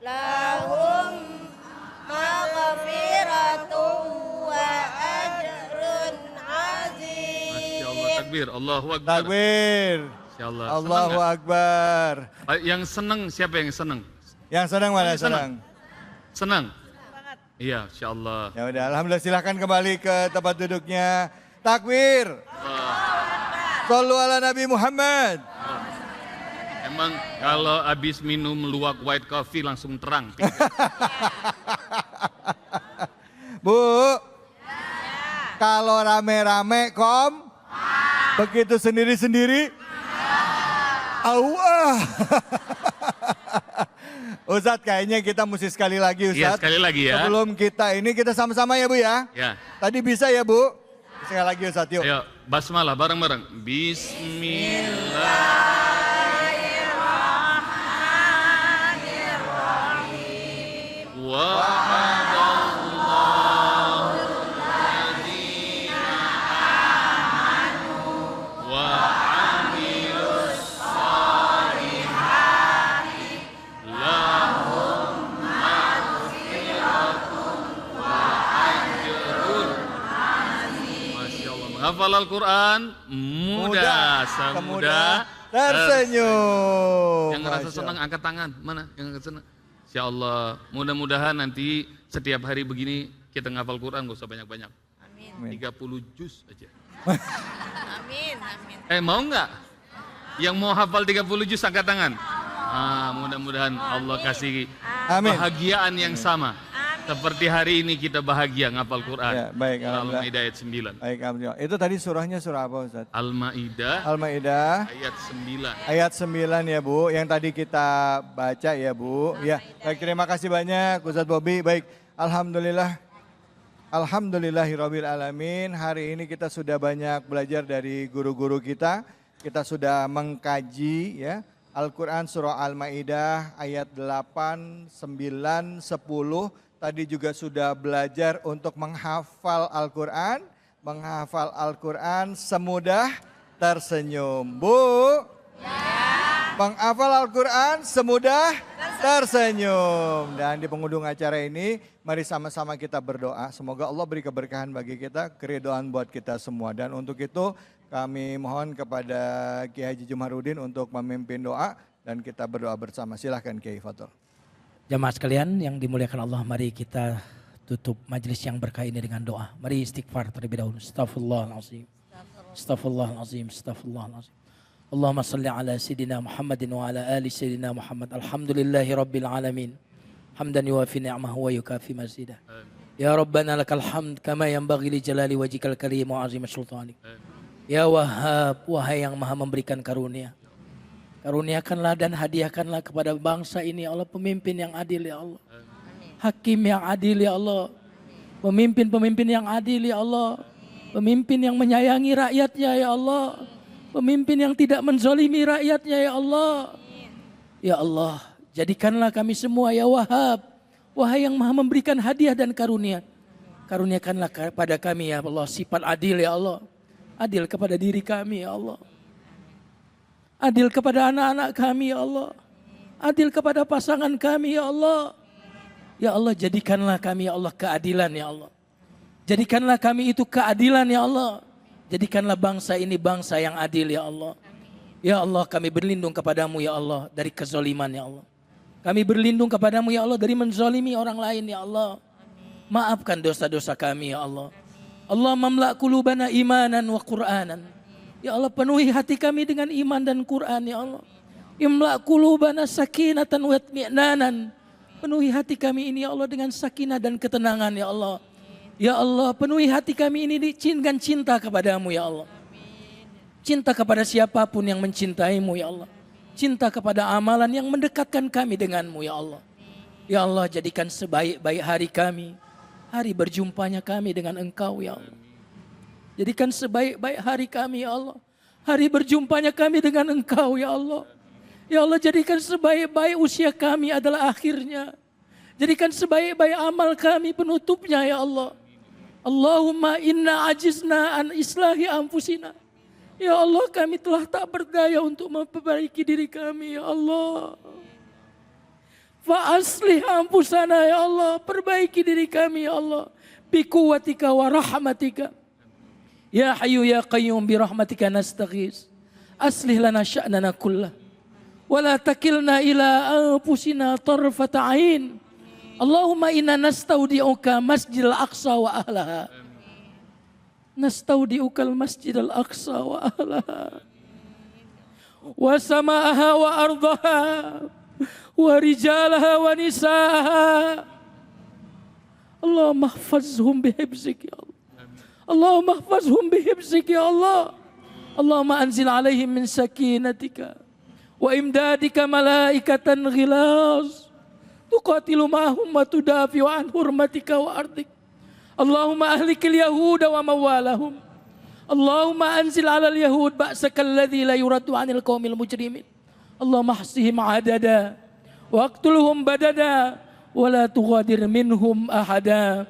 lahum maghfiratun wa ajrun azim. Masya Allah, takbir, Allahu Akbar. Takbir. Masya Allah. Allahu Senang Akbar. nggak? Yang seneng siapa yang seneng? Yang senang mana Yang senang. senang? Senang? Iya, Masya Allah. Ya udah, alhamdulillah silahkan kembali ke tempat duduknya. Takbir. Sallu ala Nabi Muhammad. Emang kalau habis minum luwak white coffee langsung terang. Bu, kalau rame-rame begitu sendiri-sendiri, Ustadz kayaknya kita mesti sekali lagi Ustadz. Iya, sekali lagi ya. Sebelum kita sama-sama ya Bu ya. Ya. Tadi bisa ya Bu? Sekali lagi Ustadz yuk. Ayo, basmalah bareng-bareng. Bismillah. Hafal Al-Quran mudah, semudah tersenyum. Yang ngerasa Masya senang angkat tangan. Mana yang ngerasa senang? Insya Allah, mudah-mudahan nanti setiap hari begini kita ngafal Quran gak usah banyak-banyak. Amin. 30 juz aja. Amin, amin. Mau nggak? Yang mau hafal 30 juz angkat tangan. Mudah-mudahan Allah kasih kebahagiaan yang sama. Seperti hari ini kita bahagia ngapal Quran. Ya, baik, Al-Maidah ayat 9. Baik, alhamdulillah. Itu tadi surahnya surah apa Ustaz? Al-Maidah ayat 9. Ayat 9 ya Bu, yang tadi kita baca ya Bu. Ya, baik, terima kasih banyak Ustaz Bobi. Baik, alhamdulillah. Alhamdulillahirabbil alamin. Hari ini kita sudah banyak belajar dari guru-guru kita. Kita sudah mengkaji ya Al-Qur'an surah Al-Maidah ayat 8, 9, 10. Tadi juga sudah belajar untuk menghafal Al-Quran. Menghafal Al-Quran semudah tersenyum. Bu? Ya. Menghafal Al-Quran semudah tersenyum. Dan di penghujung acara ini, mari sama-sama kita berdoa. Semoga Allah beri keberkahan bagi kita, keridhaan buat kita semua. Dan untuk itu kami mohon kepada Kiai Haji Jumaruddin untuk memimpin doa. Dan kita berdoa bersama. Silahkan Kiai Fatul. Jamaah sekalian yang dimuliakan Allah, mari kita tutup majelis yang berkah ini dengan doa. Mari istighfar terlebih dahulu. Astaghfirullahalazim. Astaghfirullahalazim. Astaghfirullahalazim. Allahumma salli ala Sayyidina Muhammadin wa ala ali Sayyidina Muhammad. Alhamdulillahi Rabbil Alamin. Hamdan yuwafi ni'amahu wa yukafi mazidah. Ya Rabbana lakal hamd kama yanbaghi li jalali wajhikal karim wa azim sultanik. Ya Wahhab, wahai yang maha memberikan karunia. Karuniakanlah dan hadiahkanlah kepada bangsa ini ya Allah pemimpin yang adil ya Allah. Hakim yang adil ya Allah. Pemimpin-pemimpin yang adil ya Allah. Pemimpin yang menyayangi rakyatnya ya Allah. Pemimpin yang tidak menzalimi rakyatnya ya Allah. Ya Allah, jadikanlah kami semua ya Wahhab. Wahai yang maha memberikan hadiah dan karunia. Karuniakanlah kepada kami ya Allah sifat adil ya Allah. Adil kepada diri kami ya Allah. Adil kepada anak-anak kami ya Allah. Adil kepada pasangan kami ya Allah. Ya Allah jadikanlah kami ya Allah keadilan ya Allah. Jadikanlah kami itu keadilan ya Allah. Jadikanlah bangsa ini bangsa yang adil ya Allah. Ya Allah kami berlindung kepadamu ya Allah dari kezaliman ya Allah. Kami berlindung kepadamu ya Allah dari menzalimi orang lain ya Allah. Maafkan dosa-dosa kami ya Allah. Allah mamla' qulubana imanan wa qur'anan. Ya Allah penuhi hati kami dengan iman dan Quran ya Allah. Imla' qulubana sakinatan wa itmi'nanan. Penuhi hati kami ini ya Allah dengan sakinah dan ketenangan ya Allah. Ya Allah penuhi hati kami ini dengan cinta kepadamu ya Allah. Cinta kepada siapapun yang mencintaimu ya Allah. Cinta kepada amalan yang mendekatkan kami denganmu ya Allah. Ya Allah jadikan sebaik-baik hari kami. Hari berjumpanya kami dengan engkau ya Allah. Jadikan sebaik-baik hari kami ya Allah. Hari berjumpanya kami dengan engkau ya Allah. Ya Allah jadikan sebaik-baik usia kami adalah akhirnya. Jadikan sebaik-baik amal kami penutupnya ya Allah. Allahumma inna ajizna an islahi anfusina. Ya Allah kami telah tak berdaya untuk memperbaiki diri kami ya Allah. Fa aslih anfusana ya Allah. Perbaiki diri kami ya Allah. Bi quwwatika wa rahmatika. Ya Hayyu ya Qayyum bi rahmatika nastaghis. Aslih lana sya'nana kullah. Wa la takilna ila anfusina tarfata ain. Allahumma inna nastaudi'uka Masjidil Aqsa wa ahlaha. Nastaudi'uka al-Masjidil Aqsa wa ahlaha. Wa sama'aha wa ardaha. Wa rijalaha wa nisa'aha. Allahumma ihfazhum bihifzik ya Allah. Allahumma ihfazhum bihifzik ya Allah. Allahumma anzil alaihim min sakinatika wa imdadika malaikatan ghilaz tuqatilu ma'hum wa tudafi'u an hurmatika wa ardik. Allahumma ahlikil yahuda wa mawalahum. Allahumma anzil 'alal yahud ba'saka alladzi la yuraddu 'anil qaumil mujrimin. Allahumma ahsihim 'adada waqtulhum badada wa la tughadir minhum ahada.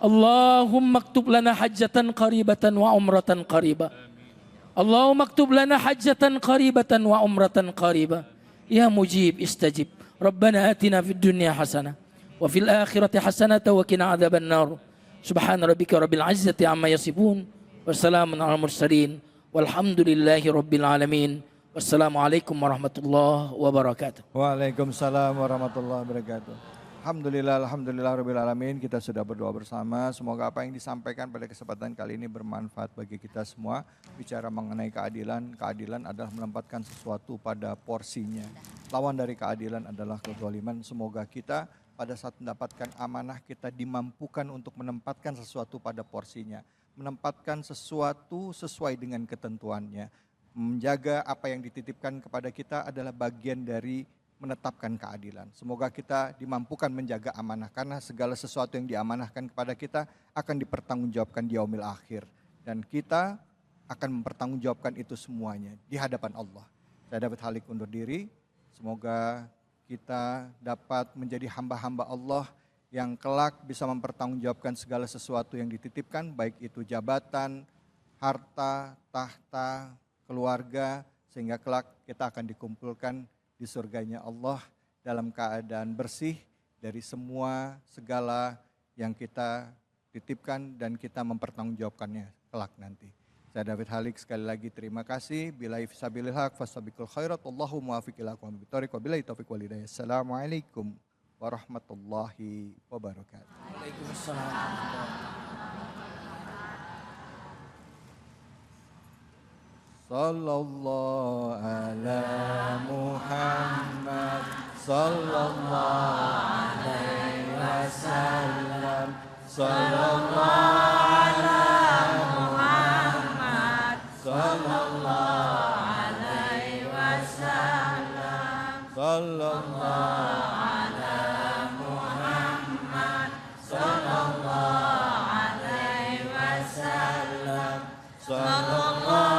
Allahumma aktub lana hajjatan qaribatan wa umratan qaribah. Allahumma aktub lana hajjatan qaribatan wa umratan qaribah. Ya mujib istajib. Rabbana atina fid dunya hasanah wa fil akhirati hasanah wa qina adzaban nar. Subhana rabbika rabbil izzati amma yasifun. Wassalamun ala mursalin. Walhamdulillahi rabbil alamin. Wassalamualaikum warahmatullahi wabarakatuh. Waalaikumsalam warahmatullahi wabarakatuh. Alhamdulillah rabbil alamin. Kita sudah berdoa bersama. Semoga apa yang disampaikan pada kesempatan kali ini bermanfaat bagi kita semua. Bicara mengenai keadilan, keadilan adalah menempatkan sesuatu pada porsinya. Lawan dari keadilan adalah kezaliman. Semoga kita pada saat mendapatkan amanah kita dimampukan untuk menempatkan sesuatu pada porsinya. Menempatkan sesuatu sesuai dengan ketentuannya. Menjaga apa yang dititipkan kepada kita adalah bagian dari menetapkan keadilan. Semoga kita dimampukan menjaga amanah karena segala sesuatu yang diamanahkan kepada kita akan dipertanggungjawabkan di yaumil akhir. Dan kita akan mempertanggungjawabkan itu semuanya di hadapan Allah. Saya David Halik undur diri. Semoga kita dapat menjadi hamba-hamba Allah yang kelak bisa mempertanggungjawabkan segala sesuatu yang dititipkan, baik itu jabatan, harta, tahta, keluarga, sehingga kelak kita akan dikumpulkan di surganya Allah dalam keadaan bersih dari semua segala yang kita titipkan dan kita mempertanggungjawabkannya kelak nanti. Saya David Halik sekali lagi terima kasih. Billahi fisabilil haq fastabiqul khairat. Allahu muwaffiq ila aqwamit thoriq wa billahi taufiq wal hidayah. Assalamualaikum warahmatullahi wabarakatuh. Waalaikumsalam. Sallallahu ala Muhammad sallallahu alaihi wasallam. Sallallahu ala Muhammad sallallahu alaihi wasallam. Sallallahu ala Muhammad sallallahu alaihi wasallam. Sallallahu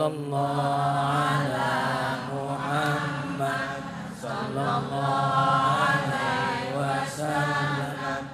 Sallallahu ala Muhammad sallallahu alaihi wasallam.